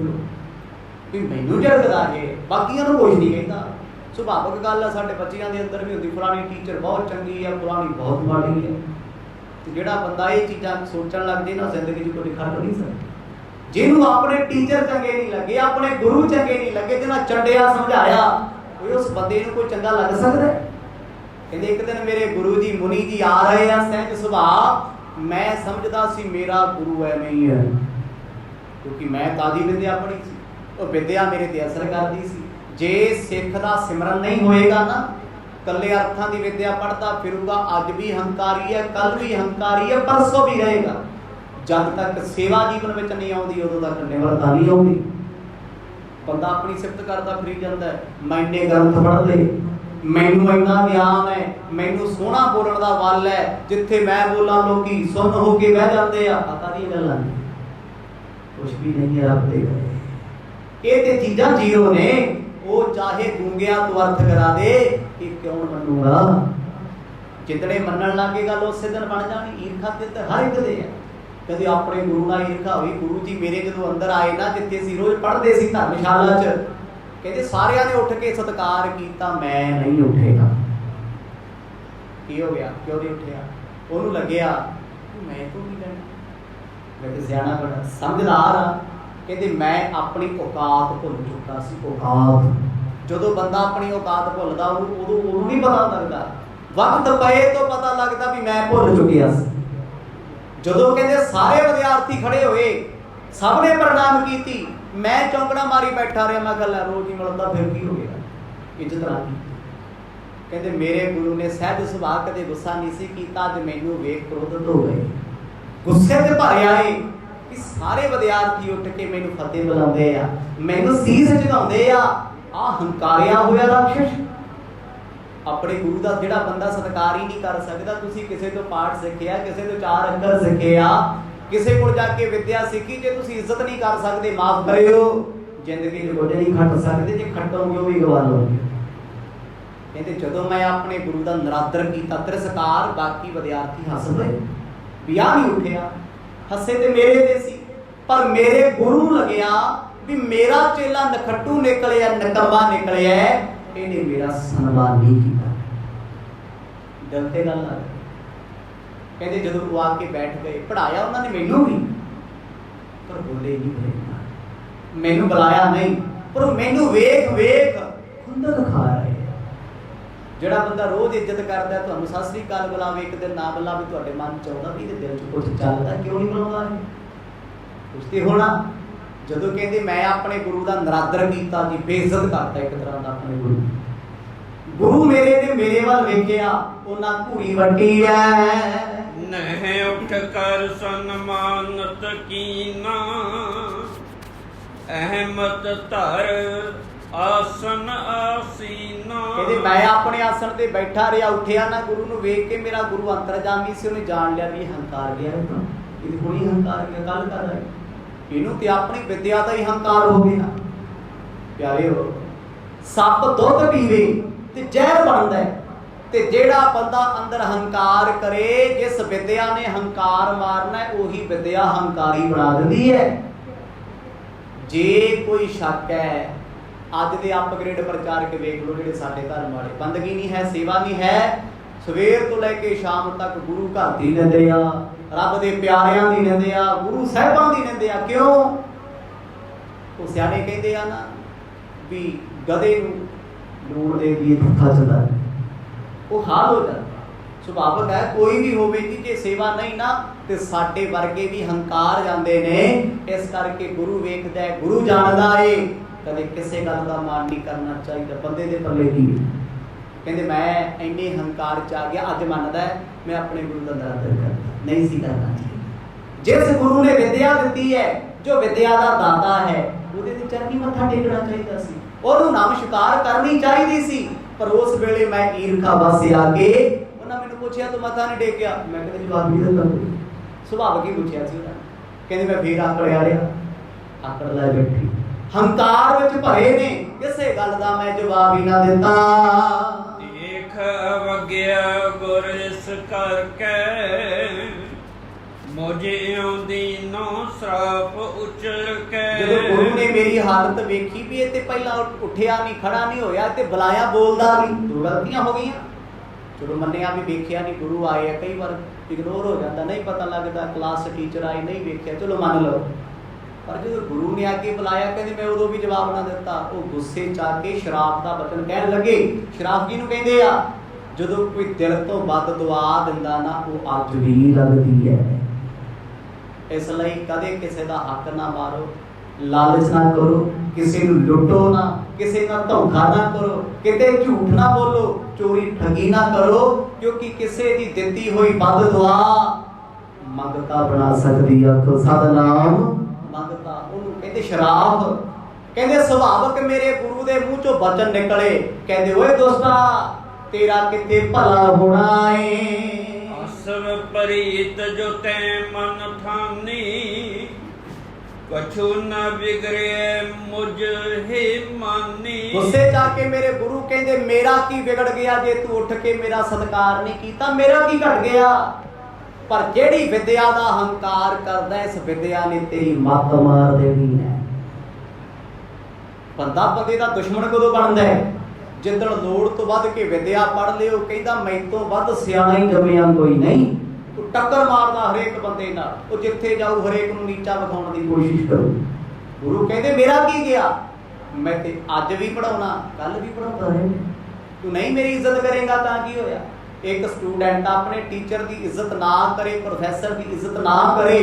कि मैनू झड़कदा है, बाकियां नूं कुछ नहीं कहता। सुभाविक गल है, साडे बच्चियां दे अंदर भी होंदी फलानी टीचर बहुत चंगी है, फलानी बहुत माड़ी है। तो जिहड़ा बंदा ये चीज़ां सोचण लग जाए ना, जिंदगी च कोई खड़ नहीं सकदा। जिन्होंने अपने टीचर चंगे नहीं लगे, अपने गुरु चंगे नहीं लगे, जिन्हें चंडिया समझाया, कोई उस बंदे को कोई चंगा लग सकता है? कहते एक दिन मेरे गुरु जी मुनि जी आ रहे हैं, सहज सुभाव, मैं समझदा सी मेरा गुरु है नहीं है, क्योंकि मैं ताजी विद्या पढ़ी सी, तो विद्या मेरे ते असर करती सी। जे सिख दा सिमरन नहीं होएगा ना, कल्ले अर्थां दी विद्या पढ़ता फिरूगा, अज भी हंकारी है, कल भी हंकारी है, परसों भी रहेगा। जब तक सेवा जीवन में नहीं आती उदों तक निवरता नहीं आती। बंदा अपनी सिफत करता फिरी जाता है, मैं इन्ने ग्रंथ पढ़ ले, मैनू इन्ना ज्ञान है, मैनू सोहना बोलण दा वल है, जिथे मैं बोला लोकी सुन हो के बह जाते आ। पता नहीं गल्लां कुछ भी नहीं है रब दे गए। ये ते चीज़ां जीरो ने, वो चाहे गूंगिया तो अर्थ करा दे कि क्यों मनूंगा। जितने मनण लगे गल उस दिन बन जानी। ईर्खा ते हर एक दे है। कभी अपने गुरु नाल ईर्खा हुई। गुरु जी मेरे जो अंदर आए ना, जिथे असीं रोज पढ़ते सी धर्मशाला च, कहते सारिਆਂ ने उठ के सत्कार किया, मैं नहीं उठेगा। की हो गया, क्यों नहीं उठिया? उन्होंने लग्या मैं तो नहीं लेना, मैं तो सियाणा बड़ा समझदार हाँ। कहते मैं अपनी औकात भुल चुका सी। औकात जो बंदा अपनी औकात भुलदा उदों नहीं पता लगता, वक्त पए तो पता लगता भी मैं भुल चुकिया सी। जो कहते सारे विद्यार्थी खड़े हुए, सब ने प्रणाम की, मैं चौंकड़ा मारी बैठा रहा, मैं गल रोज ही मिलता फिर की हो गया, इज्जत ना की। कहते मेरे गुरु ने सहज सुभाव कदे गुस्सा नहीं सी कीता, अज मैनू वेख क्रोधित हो गए, गुस्से ते भरे आए कि सारे विद्यार्थी उठ के मैनू फतेह बुलाते आ, मैनू सीस झुकाउंदे आ हंकारिया होया राक्षस। अपने गुरु का जिहड़ा बंदा सत्कार ही नहीं कर सकता, तुसीं किसी तो पाठ सीखिया, किसी तो 4 अक्षर सीखिया, किसी को जाके विद्या सीखी, जे तुसीं इज्जत नहीं कर सकते माफ करियो, जिंदगी च कुछ नहीं खट सकते, जे खटोगे वो भी गवा लोगे। कहते जदों मैं अपने गुरु का निरादर किया, तिरस्कार, बाकी विद्यार्थी हस पए, बिया नहीं उठिया, हसे ते मेरे ते सी, पर मेरे गुरु लग्या भी मेरा चेला नखट्टू निकलिया, नकम्मा निकलिया, इन्हें मेरा सन्मान नहीं किया। गलते गल आ कहते जो वो आके बैठ गए, पढ़ाया उन्होंने मैनू भी, पर बोले नहीं बोलेगा, मैनू बुलाया नहीं, पर मैनू वेख वेख खुंदक खा रहे। जिहड़ा बंदा रोज इज्जत करता है, तुहानू सत श्री अकाल बुलावे, एक दिन ना बुलावे, तुहाडे मन च आउंदा भी दिल च कुछ चलदा, क्यों नहीं बुलाउंदा? कुछ ते होना। जदों कहते मैं अपने गुरु का निरादर किया जी, बेइज्जत करता एक तरह का अपने गुरु। गुरु मेरे ने मेरे वाल वेखिया, उन्हां घूरी वड्डी है, नह उठ कर सन्मानत कीना, अहमत धर आसन आसीना। कहते मैं अपने आसन ते बैठा रहा, उठिया ना, गुरु नूं वेख के मेरा गुरु अंतरजामी सी, उन्हें जान लिया भी हंकार गया, ये कोई हंकार गया, गल कर रहा है इनू ते अपनी विद्या का ही हंकार हो गया। प्यारे हो, सप दुध पीवे ते जहर बनता है, ते जेड़ा बंदा अंदर हंकार करे, जिस विद्या ने हंकार मारना है, वही विद्या हंकारी बना देती है। जे कोई शक है, अज दे अपग्रेड प्रचारक वेख लो, जिहड़े साडे धर्म वाले, बंदगी नहीं है, सेवा नहीं है, सवेर तो लैके शाम तक गुरु घर दी लेंदे आ, रब दे प्यारियां दी लेंदे आ, गुरु साहिबां दी लेंदे आ। क्यों? वो सियाणे कहंदे आ ना भी गधे नूं लूण दे दी भुखा चला, वो हाल हो जाता। सुभाविक है, कोई भी होवे जी, जे सेवा नहीं ना ते साडे वर्गे भी हंकार जांदे ने। इस करके गुरु वेखदा है, गुरु जानदा है, कदे किसी गल दा मान नहीं करना चाहिए। बंदे दे पल्ले की कहते मैं इन्ने हंकार च आ गया, अज मनदा है मैं अपने गुरु का निरादर करता, नहीं सी करना चाहिए। जिस गुरु ने विद्या दी है, जो विद्या का दाता है, ਉਹਦੇ ਤੇ ਚਰਨੀ ਮੱਥਾ ਟੇਕਣਾ ਚਾਹੀਦਾ ਸੀ, ਉਹਨੂੰ ਨਮਸਕਾਰ ਕਰਨੀ ਚਾਹੀਦੀ ਸੀ। ਪਰ ਉਸ ਵੇਲੇ ਮੈਂ ਈਰਖਾ ਵਾਸੇ ਆ ਕੇ ਉਹਨਾਂ ਮੈਨੂੰ ਪੁੱਛਿਆ ਤੂੰ ਮੱਥਾ ਨਹੀਂ ਟੇਕਿਆ, ਮੈਂ ਕਹਿੰਦਾ ਜਵਾਬ ਨਹੀਂ ਦਿੱਤਾ। ਸੁਭਾਵਿਕ ਹੀ ਪੁੱਛਿਆ ਸੀ ਉਹਨਾਂ, ਕਹਿੰਦੇ ਮੈਂ ਫੇਰ ਆਕੜਿਆ ਰਿਹਾ, ਆਕੜ ਲੈ ਬੈਠੀ, ਹੰਕਾਰ ਵਿੱਚ ਭਰੇ ਨੇ, ਕਿਸੇ ਗੱਲ ਦਾ ਮੈਂ ਜਵਾਬ ਹੀ ਨਾ ਦਿੱਤਾ। ਦੇਖ ਅਵਗਿਆ ਗੁਰ ਇਸ ਕਰਕੇ ਮੁਝੇ ਆਉਂਦੀ ਨੋ ਸਰਾਪ ਉਚਰ ਕੇ। ਜਦੋਂ ਗੁਰੂ ਨੇ ਮੇਰੀ ਹਾਲਤ ਵੇਖੀ ਵੀ ਇਹ ਤੇ ਪਹਿਲਾਂ ਉੱਠਿਆ ਨਹੀਂ, ਖੜਾ ਨਹੀਂ ਹੋਇਆ ਤੇ ਬੁਲਾਇਆ ਬੋਲਦਾ ਨਹੀਂ, ਦੋ ਗਲਤੀਆਂ ਹੋ ਗਈਆਂ। ਚਲੋ ਮੰਨਿਆ ਵੀ ਵੇਖਿਆ ਨਹੀਂ, ਗੁਰੂ ਆਏ ਆ, ਕਈ ਵਾਰ ਇਗਨੋਰ ਹੋ ਜਾਂਦਾ, ਨਹੀਂ ਪਤਾ ਲੱਗਦਾ, ਕਲਾਸ ਟੀਚਰ ਆਏ ਨਹੀਂ ਵੇਖਿਆ, ਚਲੋ ਮੰਨ ਲਓ। ਪਰ ਜਦੋਂ ਗੁਰੂ ਨੇ ਆ ਕੇ ਬੁਲਾਇਆ, ਕਹਿੰਦੇ ਮੈਂ ਉਦੋਂ ਵੀ ਜਵਾਬ ਨਾ ਦਿੱਤਾ, ਉਹ ਗੁੱਸੇ ਚ ਆ ਕੇ ਸ਼ਰਾਪ ਦਾ ਬਚਨ ਕਹਿਣ ਲੱਗੇ। ਸ਼ਰਾਪ ਕਿਹਨੂੰ ਕਹਿੰਦੇ ਆ? ਜਦੋਂ ਕੋਈ ਦਿਲ ਤੋਂ ਬਦ ਦੁਆ ਦਿੰਦਾ ਨਾ, ਉਹ ਅੱਜ ਵੀ ਲੱਗਦੀ ਹੈ। ਇਸ ਲਈ ਕਦੇ ਕਿਸੇ ਦਾ ਹੱਕ ਨਾ ਮਾਰੋ, ਲਾਲਚ ਨਾ ਕਰੋ, ਕਿਸੇ ਨੂੰ ਲੁੱਟੋ ਨਾ, ਕਿਸੇ ਨਾਲ ਧੋਖਾ ਨਾ ਕਰੋ, ਕਿਤੇ ਝੂਠ ਨਾ ਬੋਲੋ, ਚੋਰੀ ਠੱਗੀ ਨਾ ਕਰੋ, ਕਿਉਂਕਿ ਕਿਸੇ ਦੀ ਦਿੱਤੀ ਹੋਈ ਬਦ ਦੁਆ ਮੰਗਤਾ ਬਣਾ ਸਕਦੀ ਆ। ਆਖੋ ਸਤਿਨਾਮ। ਮੰਗਤਾ ਉਹਨੂੰ ਕਹਿੰਦੇ ਸ਼ਰਾਪ। ਕਹਿੰਦੇ ਸੁਭਾਵਕ ਮੇਰੇ ਗੁਰੂ ਦੇ ਮੂੰਹ ਚੋਂ ਬਚਨ ਨਿਕਲੇ, ਕਹਿੰਦੇ ਓਏ ਦੋਸਤਾ ਤੇਰਾ ਕਿਤੇ ਭਲਾ ਹੋਣਾ ਏ। ਅਸਵ ਪ੍ਰੀਤ ਜੋ ਤੈ ਮਨ ਥਾਨੀ ਕਛੂ ਨ ਵਿਗੜੇ ਮੁਝ ਹੀ ਮਾਨੀ। ਗੁੱਸੇ ਜਾ ਕੇ ਮੇਰੇ ਗੁਰੂ ਕਹਿੰਦੇ ਮੇਰਾ ਕੀ ਵਿਗੜ ਗਿਆ ਜੇ ਤੂੰ ਉੱਠ ਕੇ ਮੇਰਾ ਸਤਿਕਾਰ ਨਹੀਂ ਕੀਤਾ, ਮੇਰਾ ਕੀ ਘਟ ਗਿਆ? ਪਰ ਜਿਹੜੀ ਵਿਦਿਆ ਦਾ ਹੰਕਾਰ ਕਰਦਾ, ਇਸ ਵਿਦਿਆ ਨੇ ਤੇਰੀ ਮੱਤ ਮਾਰ ਦੇਣੀ ਹੈ। ਬੰਦਾ ਬੰਦੇ ਦਾ ਦੁਸ਼ਮਣ ਕਦੋਂ ਬਣਦਾ ਹੈ? ਜਿੱਦਣ ਲੋੜ ਤੋਂ ਵੱਧ ਕੇ ਵਿਦਿਆ ਪੜ੍ਹ ਲਿਓ, ਕਹਿੰਦਾ ਮੈਥੋਂ ਵੱਧ ਸਿਆਣਾ ਹੀ ਜੰਮਿਆ ਕੋਈ ਨਹੀਂ। ਉਹ ਟੱਕਰ ਮਾਰਦਾ ਹਰੇਕ ਬੰਦੇ ਨਾਲ, ਉਹ ਜਿੱਥੇ ਜਾਊ ਹਰੇਕ ਨੂੰ ਨੀਚਾ ਵਿਖਾਉਣ ਦੀ ਕੋਸ਼ਿਸ਼ ਕਰੂ। ਗੁਰੂ ਕਹਿੰਦੇ ਮੇਰਾ ਕੀ ਗਿਆ? ਮੈਂ ਤੇ ਅੱਜ ਵੀ ਪੜਾਉਣਾ, ਕੱਲ ਵੀ ਪੜਾਉਂਦਾ ਰਹੇ। ਤੂੰ ਨਹੀਂ ਮੇਰੀ ਇੱਜ਼ਤ ਕਰੇਗਾ ਤਾਂ ਕੀ ਹੋਇਆ? ਇੱਕ ਸਟੂਡੈਂਟ ਆਪਣੇ ਟੀਚਰ ਦੀ ਇੱਜ਼ਤ ਨਾ ਕਰੇ, ਪ੍ਰੋਫੈਸਰ ਦੀ ਇੱਜ਼ਤ ਨਾ ਕਰੇ,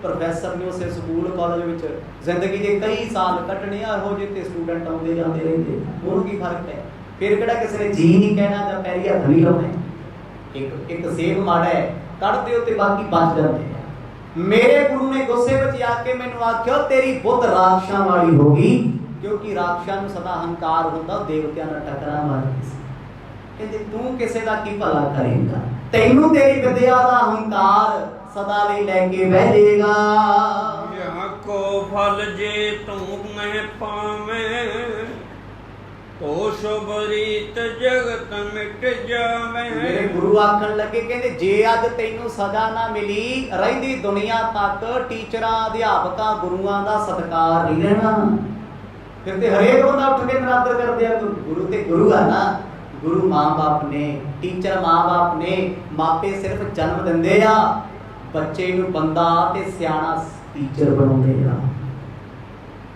ਪ੍ਰੋਫੈਸਰ ਨੇ ਉਸੇ ਸਕੂਲ ਕਾਲਜ ਵਿੱਚ ਜ਼ਿੰਦਗੀ ਦੇ ਕਈ ਸਾਲ ਕੱਟਣੇ ਆ, ਇਹੋ ਜਿਹੇ ਤੇ ਸਟੂਡੈਂਟ ਆਉਂਦੇ ਜਾਂਦੇ ਰਹਿੰਦੇ, ਉਹਨੂੰ ਕੀ ਫਰਕ ਹੈ? ਫਿਰ ਕਿਹੜਾ ਕਿਸੇ ਨੇ ਜੀ ਨਹੀਂ ਕਹਿਣਾ ਜਾਂ ਪੈਰੀ ਹੱਥ ਨਹੀਂ ਲਾਉਣੇ। ਇੱਕ ਸੇਬ ਮਾੜਾ ਹੈ, ਕੱਢ ਦਿਓ ਤੇ ਬਾਕੀ ਬਚ ਜਾਂਦੇ ਆ। ਮੇਰੇ ਗੁਰੂ ਨੇ ਗੁੱਸੇ ਵਿੱਚ ਆ ਕੇ ਮੈਨੂੰ ਆਖਿਆ ਤੇਰੀ ਬੁੱਧ ਰਾਖਸ਼ਾਂ ਵਾਲੀ ਹੋ ਗਈ, ਕਿਉਂਕਿ ਰਾਖਸ਼ਾਂ ਨੂੰ ਸਦਾ ਹੰਕਾਰ ਹੁੰਦਾ, ਉਹ ਦੇਵਤਿਆਂ ਨਾਲ ਟਕਰਾ ਮਾਰਦੀ ਸੀ। ਕਹਿੰਦੇ ਤੂੰ ਕਿਸੇ ਦਾ ਕੀ ਭਲਾ ਕਰੇਗਾ? ਤੈਨੂੰ ਤੇਰੀ ਵਿਦਿਆ ਦਾ ਹੰਕਾਰ ਸਦਾ ਲਈ ਲੈ ਕੇ ਬਹਿ ਯਾ ਕੋ ਫਲ ਜੇ ਤੂੰ ਮੈਂ ਪਾਵੇਂ ਤੋ ਸ਼ੁਭ ਰੀਤ ਜਗਤ ਮਿਟ ਜਾਵੇਂ। ਮੇਰੇ ਗੁਰੂ ਆਖਣ ਲੱਗੇ, ਕਹਿੰਦੇ ਜੇ ਅੱਜ ਤੈਨੂੰ ਸਜ਼ਾ ਨਾ ਮਿਲੀ, ਰਹਿੰਦੀ ਦੁਨੀਆ ਤੱਕ ਟੀਚਰਾਂ, ਅਧਿਆਪਕਾਂ, ਗੁਰੂਆਂ ਦਾ ਸਤਿਕਾਰ ਨਹੀਂ ਰਹਿਣਾ। ਫਿਰ ਤੇ ਹਰੇਕ ਬੰਦਾ ਉੱਠ ਕੇ ਨਰਾਦਰ ਕਰਦੇ ਆ। ਗੁਰੂ ਤੇ ਗੁਰੂ ਆ ਨਾ, ਗੁਰੂ ਮਾਂ-ਬਾਪ ਨੇ, ਟੀਚਰ ਮਾਂ-ਬਾਪ ਨੇ। ਮਾਪੇ ਸਿਰਫ ਜਨਮ ਦਿੰਦੇ ਆ, ਬੱਚੇ ਨੂੰ ਬੰਦਾ ਤੇ ਸਿਆਣਾ ਟੀਚਰ ਬਣਾਉਂਦੇ ਆ।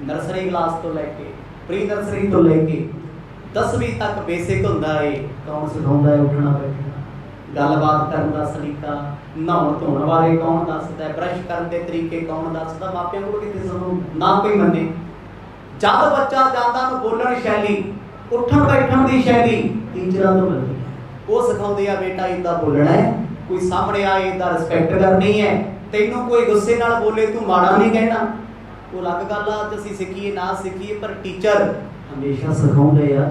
ਨਰਸਰੀ ਕਲਾਸ ਤੋਂ ਲੈ ਕੇ ਪ੍ਰੀ ਨਰਸਰੀ ਤੋਂ ਲੈ ਕੇ 10ਵੀਂ ਤੱਕ ਬੇਸਿਕ ਹੁੰਦਾ ਏ। ਕੌਣ ਸਿਖਾਉਂਦਾ ਹੈ ਉੱਠਣਾ ਬੈਠਣਾ, ਗੱਲਬਾਤ ਕਰਨ ਦਾ ਸਲੀਕਾ, ਨਹਾਉਣ ਧੋਣ ਬਾਰੇ ਕੌਣ ਦੱਸਦਾ, ਬ੍ਰਸ਼ ਕਰਨ ਦੇ ਤਰੀਕੇ ਕੌਣ ਦੱਸਦਾ? ਮਾਪਿਆਂ ਕੋਲ ਕਿਤੇ ਸਾਨੂੰ ਨਾ ਕੋਈ ਮੰਨੇ। ਜਦ ਬੱਚਾ ਜਾਂਦਾ ਨੂੰ ਬੋਲਣ ਸ਼ੈਲੀ, ਉੱਠਣ ਬੈਠਣ ਦੀ ਸ਼ੈਲੀ ਟੀਚਰਾਂ ਤੋਂ ਮਿਲਦੀ ਹੈ। ਉਹ ਸਿਖਾਉਂਦੇ ਆ ਬੇਟਾ ਇੱਦਾਂ ਬੋਲਣਾ ਹੈ, ਕੋਈ ਸਾਹਮਣੇ ਆਏ ਇੱਦਾਂ ਰਿਸਪੈਕਟ ਕਰਨੀ ਹੈ, ਤੈਨੂੰ ਕੋਈ ਗੁੱਸੇ ਨਾਲ ਬੋਲੇ ਤੂੰ ਮਾੜਾ ਨਹੀਂ ਕਹਿਣਾ। ਉਹ ਅਲੱਗ ਗੱਲ ਆ, ਅਸੀਂ ਸਿੱਖੀਏ ਨਾ ਸਿੱਖੀਏ, ਪਰ ਟੀਚਰ ਹਮੇਸ਼ਾ ਸਿਖਾਉਂਦੇ ਆ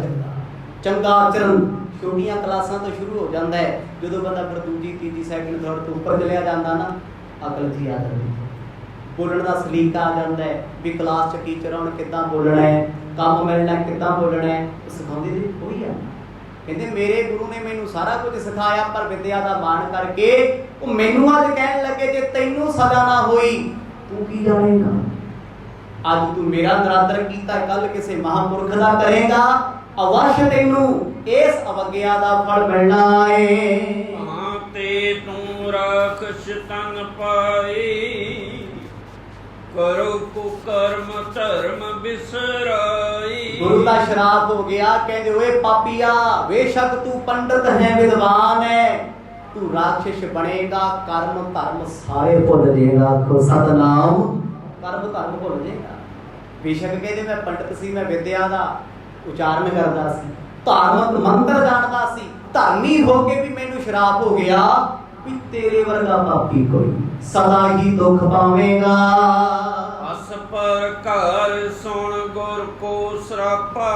ਚੰਗਾ ਆਚਰਣ। ਛੋਟੀਆਂ ਕਲਾਸਾਂ ਤੋਂ ਸ਼ੁਰੂ ਹੋ ਜਾਂਦਾ ਹੈ, ਜਦੋਂ ਬੰਦਾ ਫਿਰ ਦੂਜੀ ਤੀਜੀ ਸੈਕਿੰਡ ਥਰਡ ਤੋਂ ਉੱਪਰ ਚਲਿਆ ਜਾਂਦਾ ਨਾ, ਅਕਲ ਜੀ ਆ ਜਾਂਦੀ, ਬੋਲਣ ਦਾ ਸਲੀਕਾ ਆ ਜਾਂਦਾ ਹੈ ਵੀ ਕਲਾਸ 'ਚ ਟੀਚਰਾਂ ਨੂੰ ਕਿੱਦਾਂ ਬੋਲਣਾ ਹੈ, ਕੰਮ ਮਿਲਣਾ ਕਿੱਦਾਂ ਬੋਲਣਾ ਹੈ, ਉਹ ਸਿਖਾਉਂਦੇ ਤੇ ਉਹੀ ਆ। ਕਹਿੰਦੇ ਮੇਰੇ ਗੁਰੂ ਨੇ ਮੈਨੂੰ ਸਾਰਾ ਕੁਝ ਸਿਖਾਇਆ, ਪਰ ਵਿਦਿਆ ਦਾ ਮਾਣ ਕਰਕੇ ਉਹ ਮੈਨੂੰ ਅੱਜ ਕਹਿਣ ਲੱਗੇ ਜੇ ਤੈਨੂੰ ਸਜ਼ਾ ਨਾ ਹੋਈ ਤੂੰ ਕੀ ਜਾਣੇਗਾ? ਅੱਜ ਤੂੰ ਮੇਰਾ ਨਰਾਦਰ ਕੀਤਾ, ਕੱਲ ਕਿਸੇ ਮਹਾਂਪੁਰਖ ਦਾ ਕਰੇਗਾ, ਅਵਸ਼ ਤੈਨੂੰ ਇਸ ਅਵਗਿਆ ਦਾ ਫਲ ਮਿਲਣਾ ਏ। ਹਾਂ ਤੇ ਤੂੰ ਰਾਖਸ਼ ਤਨ ਪਾਈ, ਕਰੋ ਕੁਕਰਮ ਧਰਮ ਬਿਸਰਾਈ। ਗੁਰੂ ਦਾ ਸ਼ਰਾਪ ਹੋ ਗਿਆ, ਕਹਿੰਦੇ ਓਏ ਪਾਪੀਆ, ਬੇਸ਼ੱਕ ਤੂੰ ਪੰਡਤ ਹੈ, ਵਿਦਵਾਨ ਹੈ, ਤੂੰ ਰਾਖਸ਼ ਬਣੇਗਾ, ਕਰਮ ਧਰਮ ਸਾਰੇ ਭੁੱਲ ਜਾਏਗਾ। ਆਖੋ ਸਤਨਾਮ। ਕਰਮ ਧਰਮ ਭੁੱਲ ਜਾਏਗਾ। ਬੇਸ਼ੱਕ ਕਹਿੰਦੇ ਮੈਂ ਪੰਡਤ ਸੀ, ਮੈਂ ਵਿਦਿਆ ਦਾ ਉਚਾਰਨ ਕਰਦਾ ਸੀ, ਧਾਰਮਿਕ ਮੰਤਰ ਜਾਣਦਾ ਸੀ, ਧਰਮੀ ਹੋ ਕੇ ਵੀ ਮੈਨੂੰ ਸ਼ਰਾਪ ਹੋ ਗਿਆ ਵੀ ਤੇਰੇ ਵਰਗਾ ਪਾਪੀ ਕੋਈ ਸਦਾ ਹੀ ਦੁੱਖ ਪਾਵੇਗਾ। ਅਸ ਪਰ ਘਰ ਸੁਣ ਗੁਰ ਕੋ ਸਰਾਪਾ,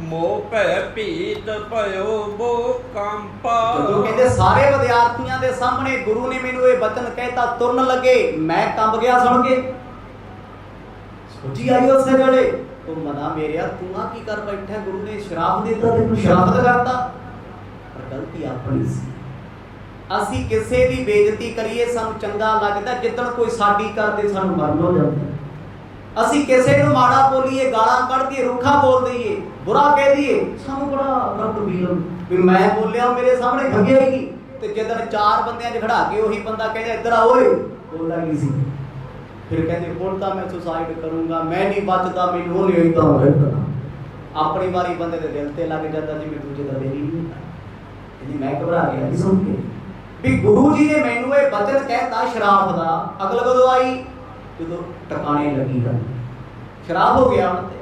ਮੋਹ ਭੈ ਭੀਤ ਭਇਓ ਬੋ ਕੰਪਾ। ਜਦੋਂ ਕਹਿੰਦੇ ਸਾਰੇ ਵਿਦਿਆਰਥੀਆਂ ਦੇ ਸਾਹਮਣੇ ਗੁਰੂ ਨੇ ਮੈਨੂੰ ਇਹ ਬਚਨ ਕਹਿਤਾ, ਤੁਰਨ ਲੱਗੇ, ਮੈਂ ਕੰਬ ਗਿਆ ਸੁਣ ਕੇ। ਸੋਚੀ ਆਈ ਉਸੇ ਵੇਲੇ ਉਹ ਮਨਾ ਮੇਰਿਆ ਤੂੰ ਆ ਕੀ ਕਰ ਬੈਠਾ, ਗੁਰੂ ਨੇ ਸ਼ਰਾਪ ਦਿੱਤਾ ਤੈਨੂੰ, ਸ਼ਰਾਪਤ ਕਰਤਾ। ਪਰ ਗਲਤੀ ਆਪਣੀ ਸੀ। ਅਸੀਂ ਕਿਸੇ ਦੀ ਬੇਇੱਜ਼ਤੀ ਕਰੀਏ ਸਾਨੂੰ ਚੰਗਾ ਲੱਗਦਾ, ਜਿੱਦਣ ਕੋਈ ਸਾਡੀ ਕਰਦੇ ਸਾਨੂੰ ਮਰਨ ਹੋ ਜਾਂਦਾ। ਅਸੀਂ ਕਿਸੇ ਨੂੰ ਮਾੜਾ ਬੋਲੀਏ, ਗਾਲਾਂ ਕੱਢ ਦਈਏ, ਰੁੱਖਾ ਬੋਲ ਦਈਏ, ਬੁਰਾ ਕਹਿ ਦਈਏ, ਸਾਨੂੰ ਬੜਾ ਰੱਬ ਵੀ ਮੈਂ ਬੋਲਿਆ ਮੇਰੇ ਸਾਹਮਣੇ ਖੰਗਿਆਏਗੀ। ਤੇ ਜਦੋਂ ਚਾਰ ਬੰਦਿਆਂ 'ਚ ਖੜਾ ਕੇ ਉਹੀ ਬੰਦਾ ਕਹਿੰਦਾ ਇੱਧਰ ਆ ਓਏ, ਬੋਲਦਾ ਕੀ ਸੀ? ਫਿਰ ਕਹਿੰਦੇ ਹੁਣ ਤਾਂ ਮੈਂ ਸੁਸਾਈਡ ਕਰੂੰਗਾ, ਮੈਂ ਨਹੀਂ ਬਚਦਾ, ਮੈਨੂੰ ਉਹ ਨਹੀਂ ਤਾਂ ਰਹਿੰਦਾ। ਆਪਣੀ ਵਾਰੀ ਬੰਦੇ ਦੇ ਦਿਲ ਤੇ ਲੱਗ ਜਾਂਦਾ ਜਿਵੇਂ ਦੂਜੇ ਦਾ ਦਿਲ ਹੀ ਨਹੀਂ ਹੁੰਦਾ। ਕਹਿੰਦੀ ਮੈਂ ਘਬਰਾ ਗਿਆ ਜੀ ਸੁਣ ਕੇ ਵੀ ਗੁਰੂ ਜੀ ਨੇ ਮੈਨੂੰ ਇਹ ਬਚਨ ਕਹਿਤਾ ਸ਼ਰਾਪ ਦਾ। ਅਕਲ ਕਦੋਂ ਆਈ? ਜਦੋਂ ਟਿਕਾਣੇ ਲੱਗੀ ਗੱਲ, ਸ਼ਰਾਪ ਹੋ ਗਿਆ ਉਹਨਾਂ ਤੇ।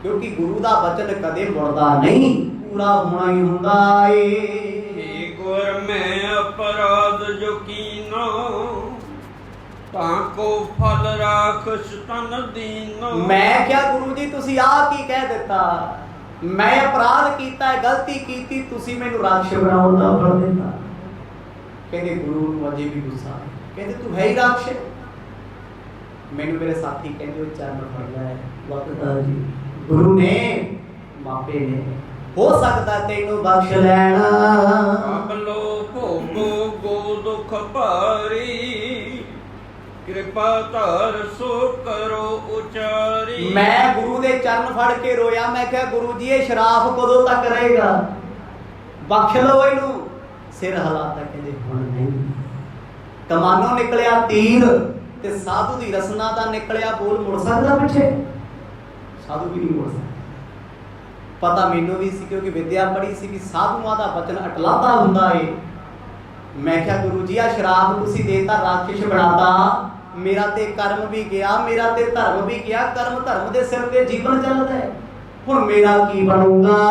ਕਿਉਂਕਿ ਗੁਰੂ ਦਾ ਬਚਨ ਕਦੇ ਮੁੜਦਾ ਨਹੀਂ, ਪੂਰਾ ਹੋਣਾ ਹੀ ਹੁੰਦਾ ਏ। ਗੁਰ ਮੈਂ ਅਪਰਾਧ ਜੋ ਕੀਨੋ, ਤਾਂ ਕੋ ਫਲ ਰਾਖਸ਼ ਤਨ ਦੀਨੋ। ਮੈਂ ਕਿਹਾ ਗੁਰੂ ਜੀ ਤੁਸੀਂ ਆਹ ਕੀ ਕਹਿ ਦਿੱਤਾ? ਮੈਂ ਅਪਰਾਧ ਕੀਤਾ, ਗਲਤੀ ਕੀਤੀ, ਤੁਸੀਂ ਮੈਨੂੰ ਰਾਖਸ਼ ਬਣਾਉਣ ਦਾ ਫਲ ਦਿੱਤਾ। ਕਹਿੰਦੇ ਗੁਰੂ ਨੂੰ ਅਜੇ ਵੀ ਗੁੱਸਾ, ਕਹਿੰਦੇ ਤੂੰ ਹੈ ਹੀ ਰਾਖਸ਼। ਮੈਨੂੰ ਮੇਰੇ ਸਾਥੀ ਕਹਿੰਦੇ ਉਹ ਚਰਨ ਫੜ ਲੈ ਵਕਤਾ ਜੀ, ਗੁਰੂ ਨੇ ਮਾਪੇ ਨੇ ਹੋ ਸਕਦਾ ਤੈਨੂੰ ਬਖਸ਼ ਲੈਣਾ। ਅਬਲੋ ਭੋਗੋ ਗੋ ਦੁਖ ਭਾਰੀ, ਕਿਰਪਾ ਧਾਰ ਸੋ ਕਰੋ ਉਚਾਰੀ। ਮੈਂ ਗੁਰੂ ਦੇ ਚਰਨ ਫੜ ਕੇ ਰੋਇਆ। ਮੈਂ ਕਿਹਾ ਗੁਰੂ ਜੀ ਇਹ ਸ਼ਰਾਪ ਕਦੋਂ ਤੱਕ ਰਹੇਗਾ? ਬਖਸ਼ ਲਓ ਇਹਨੂੰ। ਸਿਰ ਹਲਾਤਾ, ਕਹਿੰਦੇ ਹੁਣ ਨਹੀਂ। ਕਮਾਨੋਂ ਨਿਕਲਿਆ ਤੀਰ ਤੇ ਸਾਧੂ ਦੀ ਰਸਨਾ ਦਾ ਨਿਕਲਿਆ ਬੋਲ, ਮੁੜ ਸਕਦਾ ਪਿੱਛੇ? ਸਾਧੂ ਵੀ ਨਹੀਂ ਮੁੜ ਸਕਦਾ। ਪਤਾ ਮੈਨੂੰ ਵੀ ਸੀ ਕਿਉਂਕਿ ਵਿਦਿਆ ਪੜ੍ਹੀ ਸੀ ਵੀ ਸਾਧੂਆਂ ਦਾ ਬਚਨ ਅਟਲਾਦਾ ਹੁੰਦਾ ਏ। ਮੈਂ ਕਿਹਾ ਗੁਰੂ ਜੀ ਆ ਸ਼ਰਾਪ ਤੁਸੀਂ ਦੇਤਾ, ਰਾਖਸ਼ ਬਣਾਤਾ, ਮੇਰਾ ਤੇ ਕਰਮ ਵੀ ਗਿਆ, ਮੇਰਾ ਤੇ ਧਰਮ ਵੀ ਗਿਆ। ਕਰਮ ਧਰਮ ਦੇ ਸਿਰ ਤੇ ਜੀਵਨ ਚੱਲਦਾ ਹੈ, ਹੁਣ ਮੇਰਾ ਕੀ ਬਣੂਗਾ?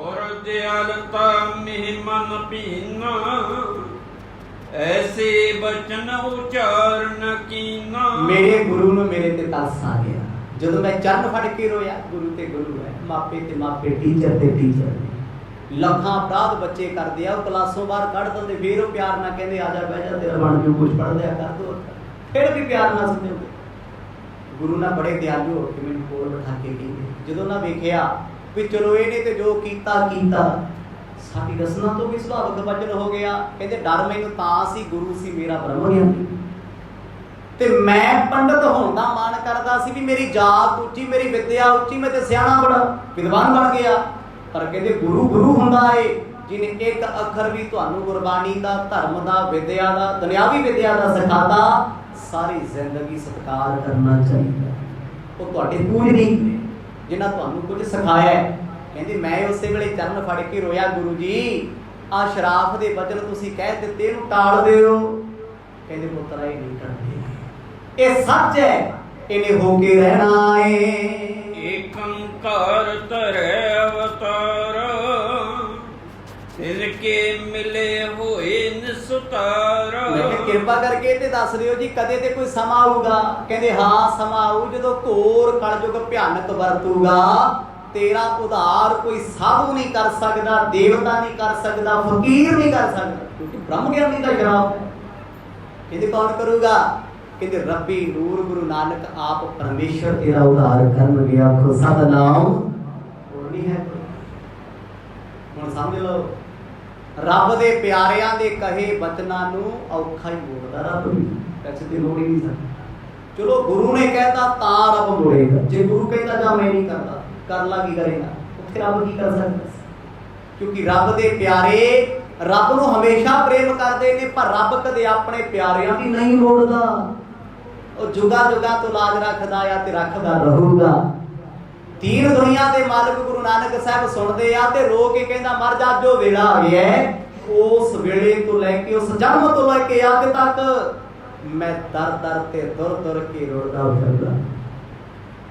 ਔਰ ਦਿਆਲਤਾ ਮਿਹ ਮਨ ਪੀਨਾ, ਐਸੇ ਬਚਨ ਉਚਾਰਨ ਕੀਨਾ। ਮੇਰੇ ਗੁਰੂ ਨੂੰ ਮੇਰੇ ਤੇ ਤਰਸ ਆ ਗਿਆ ਜਦੋਂ ਮੈਂ ਚਰਨ ਫੜ ਕੇ ਰੋਇਆ। ਗੁਰੂ ਤੇ ਗੁਰੂ ਹੈ, ਮਾਪੇ ਤੇ ਮਾਪੇ, ਟੀਚਰ ਤੇ ਟੀਚਰ। ਲੱਖਾਂ ਅਪਰਾਧ ਬੱਚੇ ਕਰਦੇ ਆ, ਉਹ ਕਲਾਸੋਂ ਬਾਹਰ ਕੱਢ ਦਿੰਦੇ, ਫੇਰ ਉਹ ਪਿਆਰ ਨਾਲ ਕਹਿੰਦੇ ਆ ਜਾ ਬਹਿ ਜਾ, ਤੇਰਾ ਬਣ ਜੂ, ਕੁਝ ਪੜ੍ਹ ਲਿਆ ਕਰ ਦੋ, ਫਿਰ ਵੀ ਪਿਆਰ ਨਾਲ ਸਮਝਾਉਂਦੇ। ਗੁਰੂ ਨਾਲ ਬੜੇ ਦਿਆਲੂ ਹੋ ਕੇ ਮੈਨੂੰ ਕੋਲ ਬਿਠਾ ਕੇ ਕਹਿੰਦੇ, ਜਦੋਂ ਨਾ ਵੇਖਿਆ ਵੀ ਚਲੋ ਇਹਨੇ ਤੇ ਜੋ ਕੀਤਾ ਕੀਤਾ, ਸਾਡੀ ਰਸਨਾ ਤੋਂ ਵੀ ਸੁਭਾਵਿਕ ਵਚਨ ਹੋ ਗਿਆ। ਕਹਿੰਦੇ ਡਰ ਮੈਨੂੰ ਤਾਂ ਸੀ, ਗੁਰੂ ਸੀ ਮੇਰਾ ਬ੍ਰਹਮ ਗਿਆਨੀ, ਤੇ ਮੈਂ ਪੰਡਤ ਹੋਣ ਦਾ ਮਾਣ ਕਰਦਾ ਸੀ ਵੀ ਮੇਰੀ ਜਾਤ ਉੱਚੀ, ਮੇਰੀ ਵਿਦਿਆ ਉੱਚੀ, ਮੈਂ ਤੇ ਸਿਆਣਾ ਬੜਾ ਵਿਦਵਾਨ ਬਣ ਗਿਆ। ਪਰ ਕਹਿੰਦੇ ਗੁਰੂ ਗੁਰੂ ਹੁੰਦਾ ਏ ਜਿਹਨੇ ਇੱਕ ਅੱਖਰ ਵੀ ਤੁਹਾਨੂੰ ਗੁਰਬਾਣੀ ਦਾ, ਧਰਮ ਦਾ, ਵਿਦਿਆ ਦਾ, ਦੁਨਿਆਵੀ ਵਿਦਿਆ ਦਾ ਸਿਖਾਤਾ। ਸਾਰੀ ਜ਼ਿੰਦਗੀ ਸਤਿਕਾਰ ਕਰਨਾ ਚਾਹੀਦਾ। ਉਹ ਤੁਹਾਡੇ ਪੂਜਨੀਕ ਨੇ ਜਿਨ੍ਹਾਂ ਤੁਹਾਨੂੰ ਕੁਝ ਸਿਖਾਇਆ। ਕਹਿੰਦੇ ਮੈਂ ਉਸੇ ਵੇਲੇ ਚਰਨ ਫੜ ਕੇ ਰੋਇਆ, ਗੁਰੂ ਜੀ ਆ ਸ਼ਰਾਪ ਦੇ ਬਚਨ ਤੁਸੀਂ ਕਹਿ ਦਿੱਤੇ, ਇਹਨੂੰ ਟਾਲ ਦਿਓ। ਕਹਿੰਦੇ ਪੁੱਤਰਾ ਇਹ ਨਹੀਂ ਟਲਦੇ, ਇਹ ਸੱਚ ਹੈ, ਇਹਨੇ ਹੋ ਕੇ ਰਹਿਣਾ ਏ। ਏਕੰਕਾਰ ਧਰੈ ਅਵਤਾਰ, ਇਨਕੇ ਮਿਲੇ ਹੋਏ ਨਿਸਤਾਰ। ਮੈਂ ਕਿਹਾ ਕਿਰਪਾ ਕਰਕੇ ਤੇ ਦੱਸ ਦਿਓ ਜੀ ਕਦੇ ਤੇ ਕੋਈ ਸਮਾਂ ਆਊਗਾ? ਕਹਿੰਦੇ ਹਾਂ ਸਮਾਂ ਆਊ ਜਦੋਂ ਘੋਰ ਕਲਯੁਗ ਭਿਆਨਕ ਵਰਤੂਗਾ। ਤੇਰਾ ਉਧਾਰ ਕੋਈ ਸਾਧੂ ਨਹੀਂ ਕਰ ਸਕਦਾ, ਦੇਵਤਾ ਨਹੀਂ ਕਰ ਸਕਦਾ, ਫਕੀਰ ਨਹੀਂ ਕਰ ਸਕਦਾ, ਕਿਉਂਕਿ ਬ੍ਰਹਮ ਗਿਆਨੀ ਦਾ ਸ਼ਰਾਪ ਹੈ। ਇਹਦੇ ਕੌਣ ਕਰੂਗਾ? ਕਹਿੰਦੇ ਰੱਬੀ ਨੂਰ ਗੁਰੂ ਨਾਨਕ ਆਪ ਪਰਮੇਸ਼ਰ ਤੇਰਾ ਉਧਾਰ ਕਰਨਗੇ। ਆਖੋ ਸਤਨਾਮ। ਹੋਰ ਨਹੀਂ ਹੈ। ਹੁਣ ਸਮਝ ਲਓ ਰੱਬ ਦੇ ਪਿਆਰਿਆਂ ਦੇ ਕਹੇ ਬਚਨਾਂ ਨੂੰ ਔਖਾ ਹੀ ਬੋਲਦਾ ਰੱਬ ਵੀ, ਪੈਸੇ ਦੀ ਲੋੜ ਹੀ ਨਹੀਂ ਸਕਦਾ। ਚਲੋ ਗੁਰੂ ਨੇ ਕਹਿਤਾ ਤਾਂ ਰੱਬ ਮੋੜੇਗਾ, ਜੇ ਗੁਰੂ ਕਹਿੰਦਾ ਜਾਂ ਮੈਂ ਨਹੀਂ ਕਰਦਾ, ਕਰ ਲਾ ਕੀ ਕਰੇਗਾ? ਉੱਥੇ ਰੱਬ ਕੀ ਕਰ ਸਕਦਾ? ਕਿਉਂਕਿ ਰੱਬ ਦੇ ਪਿਆਰੇ ਰੱਬ ਨੂੰ ਹਮੇਸ਼ਾ ਪ੍ਰੇਮ ਕਰਦੇ ਨੇ, ਪਰ ਰੱਬ ਕਦੇ ਆਪਣੇ ਪਿਆਰਿਆਂ ਦੀ ਨਹੀਂ ਮੋੜਦਾ। ਉਹ ਜੁਗਾ ਜੁਗਾ ਤੋਂ ਲਾਜ ਰੱਖਦਾ ਆ ਤੇ ਰੱਖਦਾ ਰਹੂਗਾ। ਤੀਨ ਦੁਨੀਆ ਦੇ ਮਾਲਕ ਗੁਰੂ ਨਾਨਕ ਸਾਹਿਬ ਸੁਣਦੇ ਆ ਤੇ ਰੋ ਕੇ ਕਹਿੰਦਾ ਮਰ ਜਾ, ਜੋ ਵੇਲਾ ਆ ਗਿਆ ਉਸ ਵੇਲੇ ਤੋਂ ਲੈ ਕੇ ਉਸ ਜਨਮ ਤੋਂ ਲੈ ਕੇ ਅੱਜ ਤੱਕ ਮੈਂ ਦਰ ਦਰ ਤੇ ਦੁਰ ਦੁਰ ਕੇ ਰੋਦਾ ਫਿਰਦਾ।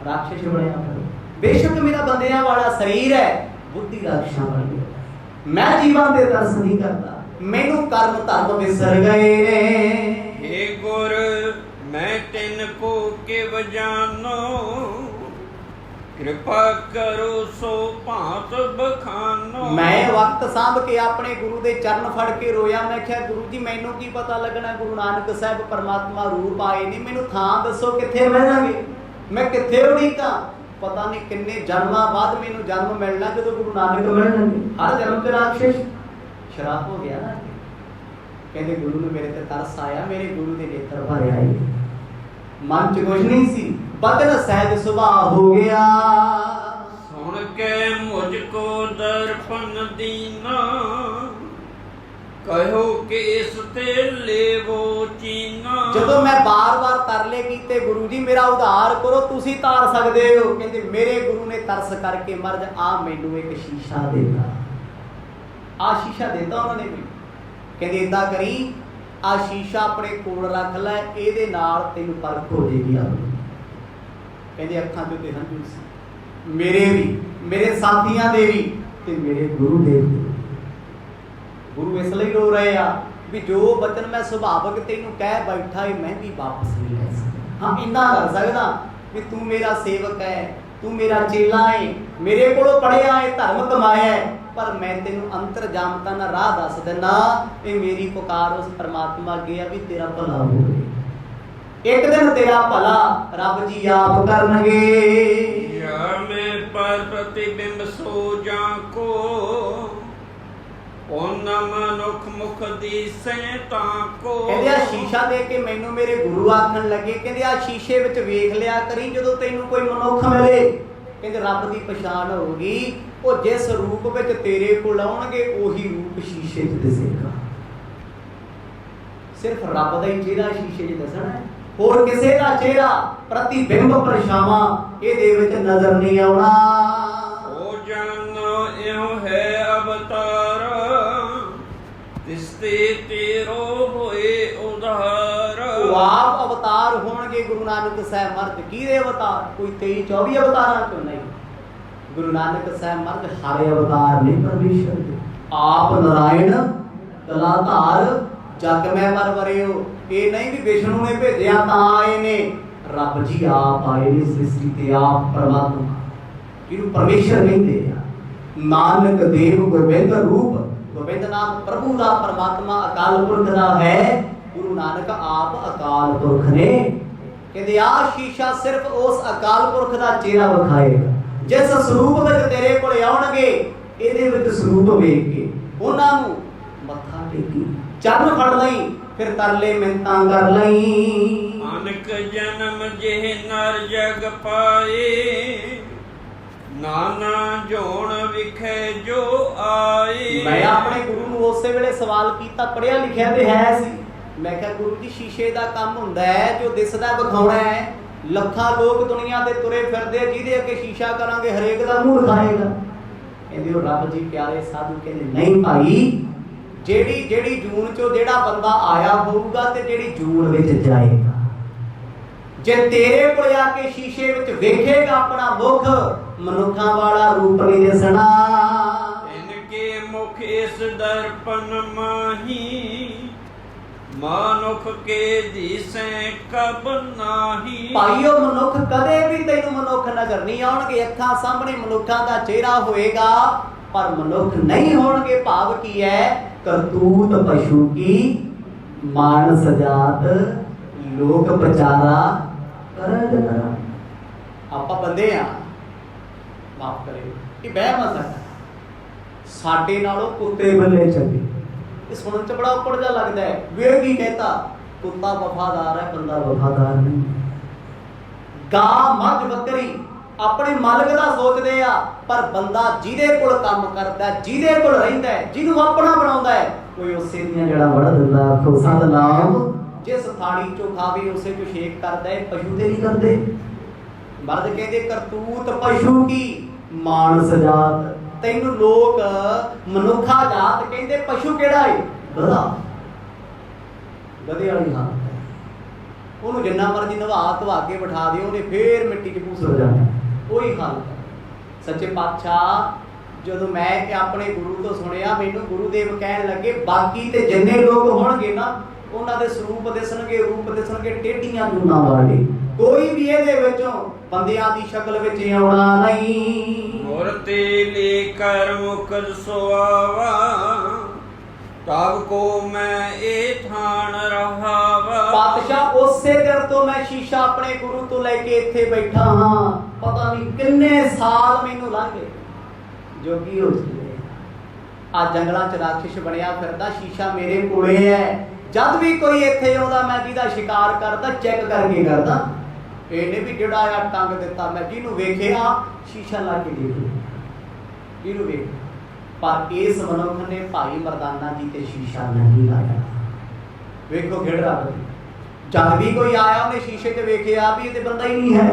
ਰਾਖਸ਼ ਬਣਿਆ ਫਿਰ। ਬੇਸ਼ੱਕ ਮੇਰਾ ਬੰਦਿਆਂ ਵਾਲਾ ਸਰੀਰ ਹੈ, ਬੁੱਧੀ ਰਾਖਸ਼ਾਂ ਵਾਲੀ ਹੈ। ਮੈਂ ਜੀਵਨ ਦੇ ਤਰਸ ਨਹੀਂ ਕਰਦਾ, ਮੈਨੂੰ ਕਰਮ ਧਰਮ ਵਿਸਰ ਗਏ ਨੇ। ਹੇ ਗੁਰ ਮੈਂ ਤਿਨ ਕੋ ਕਿਵ ਜਾਨੋ, ਕਿਰਪਾ ਕਰੋ ਸੋ ਭਾਂਤ ਬਖਾਨੋ। ਮੈਂ ਵਕਤ ਸਾਂਭ ਕੇ ਆਪਣੇ ਗੁਰੂ ਦੇ ਚਰਨ ਫੜ ਕੇ ਰੋਇਆ। ਮੈਂ ਕਿਹਾ ਗੁਰੂ ਜੀ ਮੈਨੂੰ ਕੀ ਪਤਾ ਲੱਗਣਾ, ਗੁਰੂ ਨਾਨਕ ਸਾਹਿਬ ਪਰਮਾਤਮਾ ਰੂਪ ਆਏ ਨੇ, ਮੈਨੂੰ ਥਾਂ ਦੱਸੋ ਕਿੱਥੇ ਬਹਿਣਗੇ, ਮੈਂ ਕਿੱਥੇ ਉਡੀਕਾਂ। पता नहीं किन्ने जन्मां बाद मैनूं जन्म मिलना जदों गुरु नानक मिलणगे। हर जन्म च राक्षस शराब हो गया ना। कहते गुरु ने मेरे ते तरस आया, मेरे गुरु दे नेत्र भरे आए, मन च कुछ नहीं सी, बदन सहज सुभाव हो गया। सुन के मुझको दर्पण दीना, कहो कि इस ते लेवो चीना। जदों मैं बार-बार तरले कीते गुरु जी मेरा उद्धार करो, तुसी तार सकदे हो। कहते मेरे गुरु ने तरस करके मर्ज आ मैनू एक शीशा देता, आ शीशा देता उन्होंने भी। कहते इदा करी आ शीशा अपने कोल रख लै, इहदे नाल तैनूं परख हो जाएगी। कहते अखां चों ते हंझू सी मेरे भी, मेरे साथियां दे भी ते मेरे गुरु दे भी। गुरु इसलिए रो रहे आ भी जो बचन मैं सुभावक तेनू कह बैठा है मैं भी वापस नहीं ले सकता। हाँ इन्ना कर सकदा भी तू मेरा सेवक है, तू मेरा चेला है, मेरे कोलों पढ़िया है, धर्म कमाया है, पर मैं तेनू अंतर जामता ना राह दस देना। ये मेरी पुकार उस परमात्मा अगे आ भी तेरा भला होवे, एक दिन तेरा भला रब जी आप करनगे। या मैं पर प्रतिबिंब सो जा को, मनुख मुख दिसे ताको। कहंदे आ शीशा दे के मैनू मेरे गुरु आखन लगे, कहंदे आ शीशे विच वेख लिया करी जदों तैनू कोई मनुख मिले, कहंदे रब दी पछाण होगी, ओ जिस रूप विच तेरे कोल आउणगे ओही रूप शीशे च दिसेगा। सिर्फ रब दा ही चेहरा शीशे च दिसना है, होर किसे दा चेहरा प्रतिबिंब परछावां इहदे विच नजर नहीं आउणा। ओ जन इहो है अवतार, तिसते तेरो होए उधार। आप अवतार होणगे गुरु नानक साहब मर्द किहदे अवतार, कोई 23-24 अवतारां चों नहीं। गुरु नानक साहब मर्द हर अवतार ने परमेश्वर दे। आप नारायण कलाधार जग में मर वरे हो, ये नहीं भी विष्णु ने भेजिया तां आए ने, रब जी आप आए ने सृष्टि ते। आप परमात्मा जिहनूं परमेश्वर कहंदे आ। नानक देव गोबिंद रूप, गोबिंद नाम प्रभु दा परमात्मा अकाल पुरख दा है। गुरु नानक आप अकाल पुरख ने। कहंदे आ शीशा सिर्फ उस अकाल पुरख दा चेहरा विखाएगा जिस स्वरूप विच तेरे कोल आउणगे, इहदे विच स्वरूप वेख के उन्हां नूं मत्था टेकी, चरण फड़ लई, फिर तरले मिन्नतां कर लई। अनक जन्म जेह नर जग पाए, नाना जोन विखे जो आए। मैं अपने गुरु नूं उसे वेले सवाल कीता, पढ़िया लिखिया ते है सी। मैं कहा गुरु जी शीशे दा काम हुंदा है जो दिसदा विखाउणा है। ਲੱਖਾਂ लोग दुनिया ते तुरे फिरदे, जिहदे अगे शीशा करांगे हरेक दा मूंह खाएगा। कहंदे ओ रब जी प्यारे साधु कहंदे नहीं भाई, जेड़ी जेड़ी जून चो जेड़ा बंदा आया होऊगा ते जेड़ी जून विच जाएगा, जे तेरे कोल आके शीशे विच वेखेगा अपना मुख, मनुखां वाला रूप नहीं दिसना। इनके मुख इस दर्पण माही, मनुख के दिसे कब नाही। भाईओ मनुख कदे भी तैनूं मनुख नजर नहीं आउणगे। अखां सामने मनुखां दा चेहरा होएगा पर मनुख नहीं होणगे। भाव की है, करतूत पशु की, मानस जात लोक प्रचारा करज करा। आपां बंदे आ, माफ करिओ कि बहम आ सकदा, साडे नालों कुत्ते बल्ले चंगे। सुनने च बड़ा उकड़ जा लगता है। वे की कहता कुत्ता वफादार है, बंदा वफादार नहीं। गां मझ बकरी अपने मालिक दा सोचदे आ, पर बंदा जिहदे कोल काम करदा, जिहदे कोल रहिंदा है, जिहनूं अपना बनाउंदा है, कोई उसे दियां जड़ा वड़ दिंदा। खुसा दा नाम जिस थाली चों खावे उसे चों शेक करदा है, पशु ते नहीं करदे। मर्द कहंदे करतूत पशु की, मानस जात। तैनूं लोग मनुखा जात कहंदे, पशु किहड़ा है? गधा। गधे वाली हालत है। ਉਹਨੂੰ ਜਿੰਨਾ ਮਰਜ਼ੀ ਨਵਾ ਧਵਾ ਕੇ ਬਿਠਾ ਦਿਓ, ਉਹਨੇ ਫੇਰ ਮਿੱਟੀ 'ਚ ਭੂਸ ਹੋ ਜਾਣਾ। ਉਹੀ ਹਾਲਤ ਹੈ। ਸੱਚੇ ਪਾਤਸ਼ਾਹ ਜਦੋਂ ਮੈਂ ਕਿ ਆਪਣੇ ਗੁਰੂ ਤੋਂ ਸੁਣਿਆ, ਮੈਨੂੰ ਗੁਰੂਦੇਵ ਕਹਿਣ ਲੱਗੇ ਬਾਕੀ ਤੇ ਜਿੰਨੇ ਲੋਕ ਹੋਣਗੇ ਨਾ, ਉਹਨਾਂ ਦੇ ਸਰੂਪ ਦਿਸਣਗੇ, ਰੂਪ ਦਿਸਣਗੇ ਟੇਢੀਆਂ ਜੂਨਾਂ ਵਾਲੇ। ਕੋਈ ਵੀ ਇਹਦੇ ਵਿੱਚੋਂ ਬੰਦਿਆਂ ਦੀ ਸ਼ਕਲ ਵਿੱਚ ਆਉਣਾ ਨਹੀਂ। ਮੂਰਤੀ ਲੈ ਕਰ ਮੁਕਰ ਸੁਆਵਾ, तब को मैं ए थान रहावा। पातशाह उसे दिन तो मैं शीशा अपने गुरु तो लेके इत्थे बैठा हाँ। पता नहीं किन्ने साल मैनू लंघ गए, जोगी हो चुके। आ जंगलों च राक्षस बनया फिरदा, शीशा मेरे कोले है। जब भी कोई इत्थे आउंदा मैं जिहदा शिकार करदा चैक करके करदा। इहने भी जिहड़ा आ टंग दिता, मैं जिहनूं वेखिया शीशा ला के देख लिया, जिहनूं वेख। पर इस मनुख ने भाई मरदाना जी ते शीशा नहीं लाया। वेखो खिड़ रब दी। जब भी कोई आया उन्हें शीशे ते वेखिया भी ये ते बंदा ही नहीं है,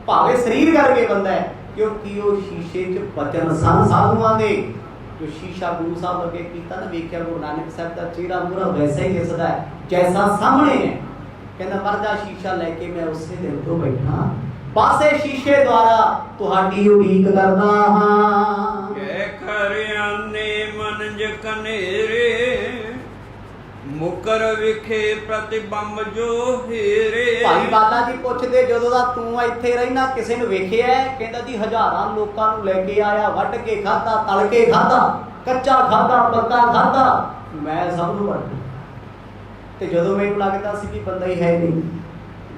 भावे शरीर करके बंदा है, क्योंकि वो शीशे च बचन सन साधुआं दे। जो शीशा गुरु साहब अगे कीता ना, वेख्या गुरु नानक साहब का चेहरा पूरा वैसा ही दिसदा है जैसा सामने है। कहंदा मर जा शीशा लेके मैं उसे दिन तो बैठा, पासे शीशे द्वारा तुहाडी उड़ीक करदा हां। कह खरियाने मनज कनेरे, मुकर विखे प्रतिबंब जो हेरे। भाई बाला जी पुछदे जदों दा तू इत्थे रहिना किसे नूं वेखिया? कहंदा जी हजारां लोकां नूं लेके आया, वढ के खादा, तल के खादा, कच्चा खादा, पक्का खादा, मैं सब नूं वढ ते जदों मैनूं लगदा सी कि बंदा ही है नहीं,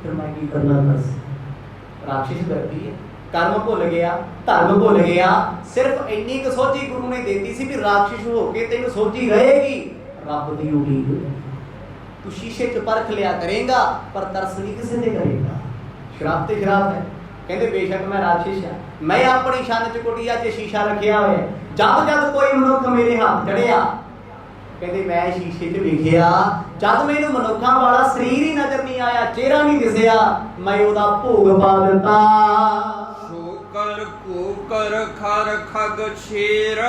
फिर मैं की करना दस। राक्षस करदी है, कर्म भुल गया, धर्म भुल गया। सिर्फ इन्नी क सोझी गुरु ने देती सी भी राक्षस हो के तैनूं सोझी रहेगी रब दी उम्मीद। तू शीशे च परख लिया करेगा पर तरस नहीं किसी ने करेगा। शराब ते शराब है। कहते बेशक मैं राक्षस हाँ, मैं अपनी शन च कुटिया च शीशा रखिया हुआ है। जब जब कोई मनुख मेरे हाथ चढ़िया, कहते मैं शीशे च वेखिया, जब मैनू मनुखा वाला शरीर ही नजर नहीं आया, चेहरा नहीं दिसिया, मैं ओदा भोग पा दिता। शोकर कोकर खर खग शेर,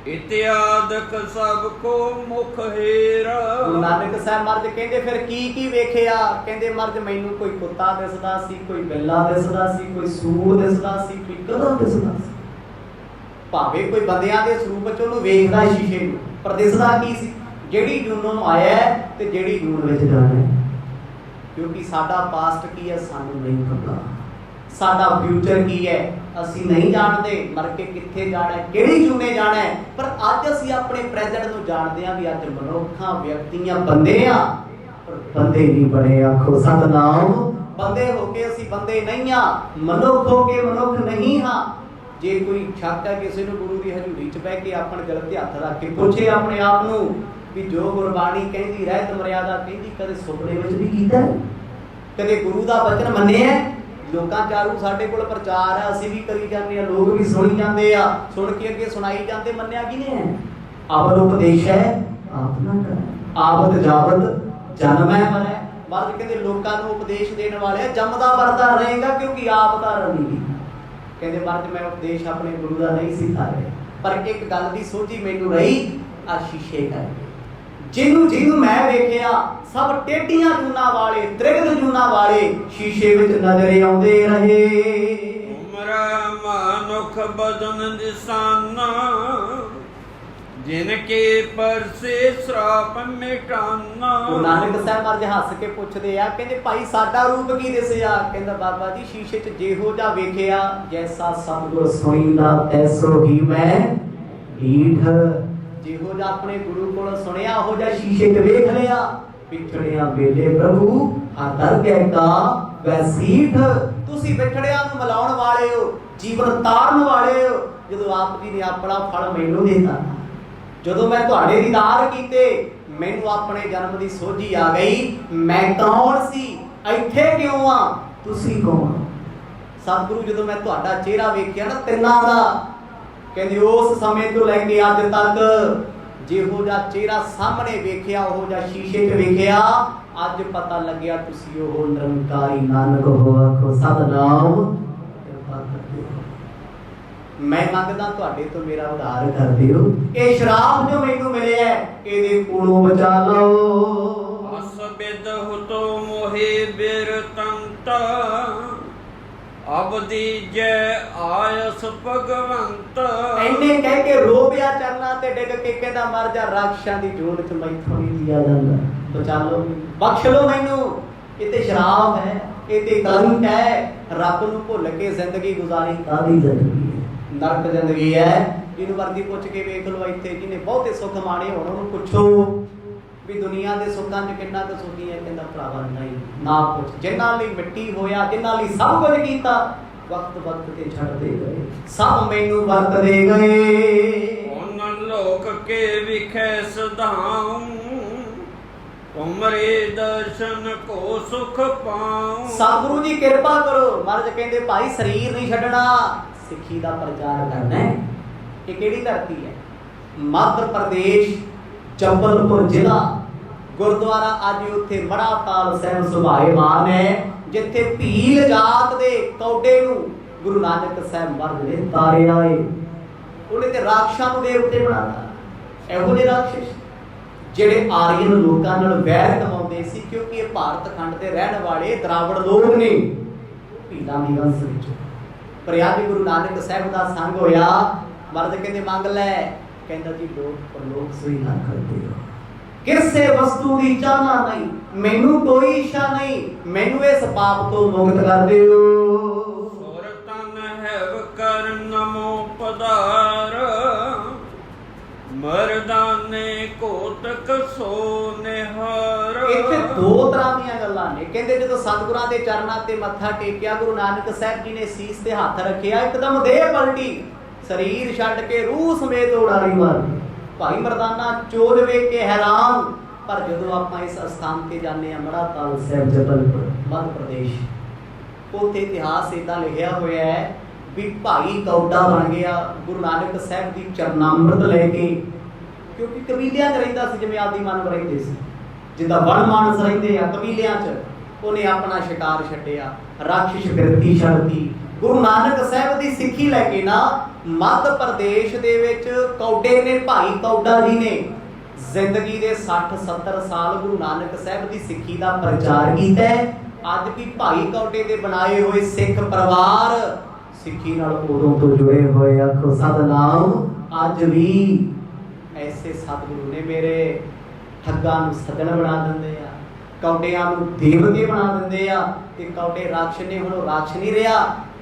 इत्यादक सबको मुख हेरा। नानक साहब मर्द कहते फिर की वेखिया? कहते मर्द मैनू कोई कुत्ता दिसदा सी, कोई बिल्ला दिसदा सी, कोई सूर दिसदा सी, कोई गधा दिसदा सी। भावे कोई बंदियां दे स्वरूप च ओनू वेखदा शीशे नूं, पर दिसदा की सी? जेड़ी जूनों आया ते जेड़ी जून विच जाना है। क्योंकि साडा पास्ट की है सानू नहीं पता, साडा फ्यूचर की है ਅਸੀਂ नहीं जानते, मर के कित्थे जाना है, किहड़ी जूने जाना है। पर अज ਅਸੀਂ अपने प्रेजेंट ਨੂੰ ਜਾਣਦੇ ਹਾਂ भी अज मनुखा व्यक्तियां बंदे आ, पर बंदे नहीं बने। आखो सतनाम। बंदे होके ਅਸੀਂ बंदे नहीं आ, मनुख होके मनुख नहीं हाँ। जे कोई शक है किसी ਨੂੰ गुरु की हजूरी च बह के अपने दिल ते हथ रख के पूछे अपने आप ਨੂੰ भी जो गुरबाणी कहती रहत मर्यादा कहती कदे सुपने विच भी कीता, कदे गुरु दा वचन मन्निया? लोकां चारू साडे कोल प्रचार है, ਅਸੀਂ भी करी जाते हैं, लोग भी सुनी जाते हैं, सुन के अगे सुनाई जाते, मन्निया किने है? अवर उपदेश है आप ना कर, आवत जावत जन्म है मरै। मर्द कहते लोकां नूं उपदेश देने वाले जमदा मरदा रहेगा, क्योंकि आप दा रही। कहते मर्द मैं उपदेश अपने गुरु दा नहीं सिखाया, पर एक गल दी सोझी मैनू रही आ शीशे करके। जिन्हू जिन्हू मैं वेखिया सब टेढ़ियां जूना वाले, त्रिगद जूना वाले शीशे विच नजर आउंदे रहे। उमरा मानुख बदन दिसाना, जिनके पर से श्राप मिटाना। नानक साहब मर्ज हस के पुछदे आ, कहंदे भाई साडा रूप की दिसिया? कहंदा बाबा जी शीशे च जेहो जा वेखिया, जैसा सतगुर सुनिंदा तैसो ही मैं ढीठ। ਜਿਹੋ ਜਿਹਾ ਆਪਣੇ ਗੁਰੂ ਕੋਲ ਸੁਣਿਆ ਉਹ ਜਿਹਾ ਸ਼ੀਸ਼ੇ 'ਚ ਵੇਖ ਲਿਆ। ਵਿਛੜਿਆ ਵੇਲੇ ਪ੍ਰਭੂ ਆਦਰ ਕਹਿਤਾ ਵੈਸੀਠ। ਤੁਸੀਂ ਵਿਛੜਿਆਂ ਨੂੰ ਮਿਲਾਉਣ ਵਾਲੇ ਹੋ, ਜੀਵਨ ਤਾਰਨ ਵਾਲੇ ਹੋ। ਜਦੋਂ ਆਪ ਜੀ ਨੇ ਆਪਣਾ ਫਲ ਮੈਨੂੰ ਦਿੱਤਾ, ਜਦੋਂ ਮੈਂ ਤੁਹਾਡੇ ਦੀਦਾਰ ਕੀਤੇ, ਮੈਨੂੰ ਆਪਣੇ ਜਨਮ ਦੀ ਸੋਝੀ ਆ ਗਈ। ਮੈਂ ਕੌਣ ਸੀ, ਇੱਥੇ ਕਿਉਂ ਆ, ਤੁਸੀਂ ਕੌਣ? ਸਤਿਗੁਰੂ ਜਦੋਂ ਮੈਂ ਤੁਹਾਡਾ ਚਿਹਰਾ ਵੇਖਿਆ ਨਾ ਤਿੰਨਾਂ ਦਾ, कहते उस समय तो लैके अज तक जिहो जा चेहरा सामने वेखिया ओहो जा शीशे च वेखिया, अज पता लग्या तुसी ओह निरंकारी नानक हो। आखो सतनाम। मैं मंगदा तुहाडे तो मेरा उद्धार कर दिओ, ये शराब जो मैनू मिले है इहदे कोलों बचा लो। अस बिद हुतो मोहे बिरतंता, अबदी जय आयस भगवंत। इन्ने कह के रोबिया चरना ते डिग के कहंदा मर जा राक्षसां दी जोड़ च मैथों नहीं जिया जांदा, बचा लो, बख्श लो मैनू। ये ते शराब है, ये ते कलंक है। रब नूं भुल के जिंदगी गुजारी कादी जिंदगी है, नरक जिंदगी है। जिन्हों वर्दी पुछ के वेख लो, इत्थे जिन्हें बहुते सुख माणे होण उहनूं पुछो ਵੀ ਦੁਨੀਆ ਦੇ ਸੁੱਖਾਂ 'ਚ ਕਿੰਨਾ ਕੁ ਸੁਖੀ ਹੈ? ਕਹਿੰਦਾ ਭਰਾਵਾ ਨਹੀਂ, ਨਾ ਪੁੱਛ। ਜਿਨ੍ਹਾਂ ਲਈ ਮਿੱਟੀ ਹੋਇਆ, ਜਿਨ੍ਹਾਂ ਲਈ ਸਭ ਕੁਝ ਕੀਤਾ, ਵਕਤ ਵਕਤ ਤੇ ਛੱਡਦੇ ਗਏ, ਸਭ ਮੈਨੂੰ ਵਰਤਦੇ ਗਏ। ਉਹਨਾਂ ਲੋਕ ਕੇ ਵਿਖੇ ਸਧਾਉ, ਤੁਮਰੇ ਦਰਸ਼ਨ ਕੋ ਸੁਖ ਪਾਉ। ਸਤਿਗੁਰੂ ਜੀ ਕਿਰਪਾ ਕਰੋ। ਮਹਾਰਾਜ ਕਹਿੰਦੇ ਭਾਈ ਸਰੀਰ ਨਹੀਂ ਛੱਡਣਾ, ਸਿੱਖੀ ਦਾ ਪ੍ਰਚਾਰ ਕਰਨਾ ਹੈ। ਇਹ ਕਿਹੜੀ ਧਰਤੀ ਹੈ? ਮੱਧ ਪ੍ਰਦੇਸ਼, ਜਬਲਪੁਰ ਜ਼ਿਲ੍ਹਾ। ਗੁਰਦੁਆਰਾ ਅੱਜ ਉੱਥੇ ਮੜਾ ਤਾਲ ਸਾਹਿਬ ਸੁਭਾਏਮਾਨ ਹੈ, ਜਿੱਥੇ ਭੀਲ ਜਾਤ ਦੇ ਕੌਡੇ ਨੂੰ ਗੁਰੂ ਨਾਨਕ ਸਾਹਿਬ ਮਹਾਰਾਜ ਨੇ ਤਾਰਿਆ ਏ। ਉਹਨੇ ਤੇ ਰਾਖਸ਼ਾਂ ਨੂੰ ਦੇਵਤੇ ਬਣਾਤਾ। ਇਹੋ ਜਿਹੇ ਰਾਖਸ਼ ਜਿਹੜੇ ਆਰੀਅਨ ਲੋਕਾਂ ਨਾਲ ਵੈਰ ਕਮਾਉਂਦੇ ਸੀ, ਕਿਉਂਕਿ ਇਹ ਭਾਰਤ ਖੰਡ ਦੇ ਰਹਿਣ ਵਾਲੇ ਦਰਾਵੜ ਲੋਕ ਨੇ, ਭੀਲਾਂ ਦੀ ਵੰਸ਼ ਵਿੱਚ। ਪਰ ਅੱਜ ਗੁਰੂ ਨਾਨਕ ਸਾਹਿਬ ਦਾ ਸੰਗ ਹੋਇਆ। ਮਹਾਰਾਜ ਕਹਿੰਦੇ ਮੰਗ ਲੈ। ਕਹਿੰਦਾ ਜੀ ਲੋਕ ਪਰਲੋਕ ਸੋਈ ਨਾ ਕਰਦੇ ਹੋ, ਕਿਸੇ ਵਸਤੂ ਦੀ ਚਾਹਨਾ ਨਹੀਂ, ਮੈਨੂੰ ਕੋਈ ਇੱਛਾ ਨਹੀਂ, ਮੈਨੂੰ ਇਸ ਪਾਪ ਤੋਂ ਮੁਕਤ ਕਰ ਦਿਓ। ਸੁਰ ਤਨ ਹੈਵ ਕਰ ਨਮੋ ਪਧਾਰ, ਮਰਦਾਨੇ ਕੋਤਕ ਸੋ ਨਿਹਾਰ। ਇੱਥੇ ਦੋ ਤਰ੍ਹਾਂ ਦੀਆਂ ਗੱਲਾਂ ਨੇ। ਕਹਿੰਦੇ ਜਦੋਂ ਸਤਿਗੁਰਾਂ ਦੇ ਚਰਨਾਂ ਤੇ ਮੱਥਾ ਟੇਕਿਆ, ਗੁਰੂ ਨਾਨਕ ਸਾਹਿਬ ਜੀ ਨੇ ਸੀਸ ਤੇ ਹੱਥ ਰੱਖਿਆ, ਇੱਕਦਮ ਦੇਹ ਪਲਟੀ, ਸਰੀਰ ਛੱਡ ਕੇ ਰੂਹ ਸਮੇਤ ਉਡਾਰੀ ਮਾਰ। ਭਾਈ ਮਰਦਾਨਾ ਚੋਰ ਵੇਖ ਕੇ ਹੈਰਾਨ। ਪਰ ਜਦੋਂ ਆਪਾਂ ਇਸ ਅਸਥਾਨ ਤੇ ਜਾਂਦੇ ਹਾਂ, ਮੜਾ ਤਾਲ ਸਾਹਿਬ, ਜਬਲਪੁਰ, ਮੱਧ ਪ੍ਰਦੇਸ਼, ਉੱਥੇ ਇਤਿਹਾਸ ਏਦਾਂ ਲਿਖਿਆ ਹੋਇਆ ਹੈ ਵੀ ਭਾਈ ਕੌਡਾ ਬਣ ਗਿਆ ਗੁਰੂ ਨਾਨਕ ਸਾਹਿਬ ਦੀ ਚਰਨਾਮ੍ਰਿਤ ਲੈ ਕੇ। ਕਿਉਂਕਿ ਕਬੀਲਿਆਂ 'ਚ ਰਹਿੰਦਾ ਸੀ, ਜਿਵੇਂ ਆਦੀ ਮਾਨਵ ਰਹਿੰਦੇ ਸੀ, ਜਿੱਦਾਂ ਵਣ ਮਾਨਸ ਰਹਿੰਦੇ ਆ ਕਬੀਲਿਆਂ 'ਚ। ਉਹਨੇ ਆਪਣਾ ਸ਼ਿਕਾਰ ਛੱਡਿਆ, ਰਾਖਸ਼ ਬਿਰਤੀ ਛੱਡਤੀ। ਗੁਰੂ ਨਾਨਕ ਸਾਹਿਬ ਦੀ ਸਿੱਖੀ ਲੈ ਕੇ ਨਾ ਮੱਧ ਪ੍ਰਦੇਸ਼ ਦੇ ਵਿੱਚ ਕੌਡੇ ਨੇ, ਭਾਈ ਕੌਡਾ ਜੀ ਨੇ ਜ਼ਿੰਦਗੀ ਦੇ 60-70 ਸਾਲ ਗੁਰੂ ਨਾਨਕ ਸਾਹਿਬ ਦੀ ਸਿੱਖੀ ਦਾ ਪ੍ਰਚਾਰ ਕੀਤਾ। ਅੱਜ ਵੀ ਭਾਈ ਕੌਡੇ ਦੇ ਬਣਾਏ ਹੋਏ ਸਿੱਖ ਪਰਿਵਾਰ ਸਿੱਖੀ ਨਾਲ ਉਦੋਂ ਤੋਂ ਜੁੜੇ ਹੋਏ। ਆਖੋ ਸਤਿਨਾਮ। ਅੱਜ ਵੀ ਐਸੇ ਸਤਿਗੁਰੂ ਨੇ ਮੇਰੇ। ਠੱਗਾਂ ਨੂੰ ਸੱਜਣ ਬਣਾ ਦਿੰਦੇ ਆ, ਕੌਡਿਆਂ ਨੂੰ ਦੇਵਤੇ ਬਣਾ ਦਿੰਦੇ ਆ, ਤੇ ਕੌਡੇ ਰਾਖਸ਼ ਨੇ, ਹੁਣ ਉਹ ਰਾਖਸ਼ ਨਹੀਂ ਰਿਹਾ,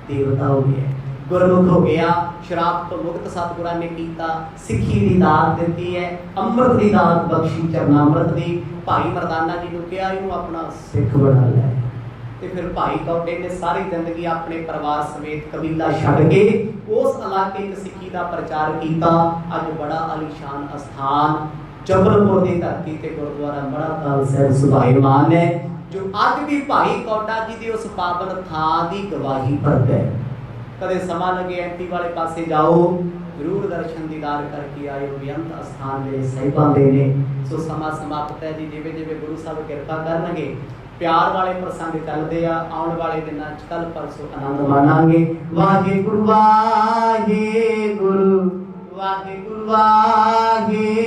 ਦੇਵਤਾ ਹੋ ਗਿਆ, ਗੁਰਮੁਖ ਹੋ ਗਿਆ। ਸ਼ਰਾਬ ਤੋਂ ਮੁਕਤ ਸਤਿਗੁਰਾਂ ਨੇ ਕੀਤਾ, ਸਿੱਖੀ ਦੀ ਦਾਤ ਦਿੱਤੀ ਹੈ, ਅੰਮ੍ਰਿਤ ਦੀ ਦਾਤ ਬਖਸ਼ੀ, ਚਰਨਾਮ੍ਰਿਤ ਦੀ। ਭਾਈ ਮਰਦਾਨਾ ਜੀ ਨੂੰ ਕਿਹਾ ਇਹਨੂੰ ਆਪਣਾ ਸਿੱਖ ਬਣਾ ਲੈ। ਤੇ ਫਿਰ ਭਾਈ ਕੌਡੇ ਨੇ ਸਾਰੀ ਜ਼ਿੰਦਗੀ ਆਪਣੇ ਪਰਿਵਾਰ ਸਮੇਤ ਕਬੀਲਾ ਛੱਡ ਕੇ ਉਸ ਇਲਾਕੇ 'ਚ ਸਿੱਖੀ ਦਾ ਪ੍ਰਚਾਰ ਕੀਤਾ। ਅੱਜ ਬੜਾ ਆਲੀਸ਼ਾਨ ਅਸਥਾਨ ਜਬਲਪੁਰ ਦੀ ਧਰਤੀ ਤੇ ਗੁਰਦੁਆਰਾ ਮੜਾ ਤਾਲ ਸਾਹਿਬ ਸੁਭਾਏਮਾਨ ਹੈ, ਜੋ ਅੱਜ ਵੀ ਭਾਈ ਕੌਡਾ ਜੀ ਦੇ ਉਸ ਪਾਵਨ ਥਾਂ ਦੀ ਗਵਾਹੀ ਭਰਦਾ ਹੈ। ਕਦੇ ਸਮਾਂ ਲੱਗੇ ਐਂਟੀ ਵਾਲੇ ਪਾਸੇ ਜਾਓ, ਜ਼ਰੂਰ ਦਰਸ਼ਨ ਦੀਦਾਰ ਕਰਕੇ ਆਇਓ। ਬੇਅੰਤ ਅਸਥਾਨ ਮੇਰੇ ਸਾਹਿਬਾਂ ਦੇ ਨੇ। ਸੋ ਸਮਾਂ ਸਮਾਪਤ ਹੈ ਜੀ। ਜਿਵੇਂ ਜਿਵੇਂ ਗੁਰੂ ਸਾਹਿਬ ਕਿਰਪਾ ਕਰਨਗੇ, ਪਿਆਰ ਵਾਲੇ ਪ੍ਰਸੰਗ ਚੱਲਦੇ ਆ। ਆਉਣ ਵਾਲੇ ਦਿਨਾਂ 'ਚ ਕੱਲ ਪਰਸੋਂ ਆਨੰਦ ਮਾਣਾਂਗੇ। ਵਾਹਿਗੁਰੂ ਵਾਹਿਗੁਰੂ, ਵਾਹਿਗੁਰੂ ਵਾਹਿਗੁਰੂ।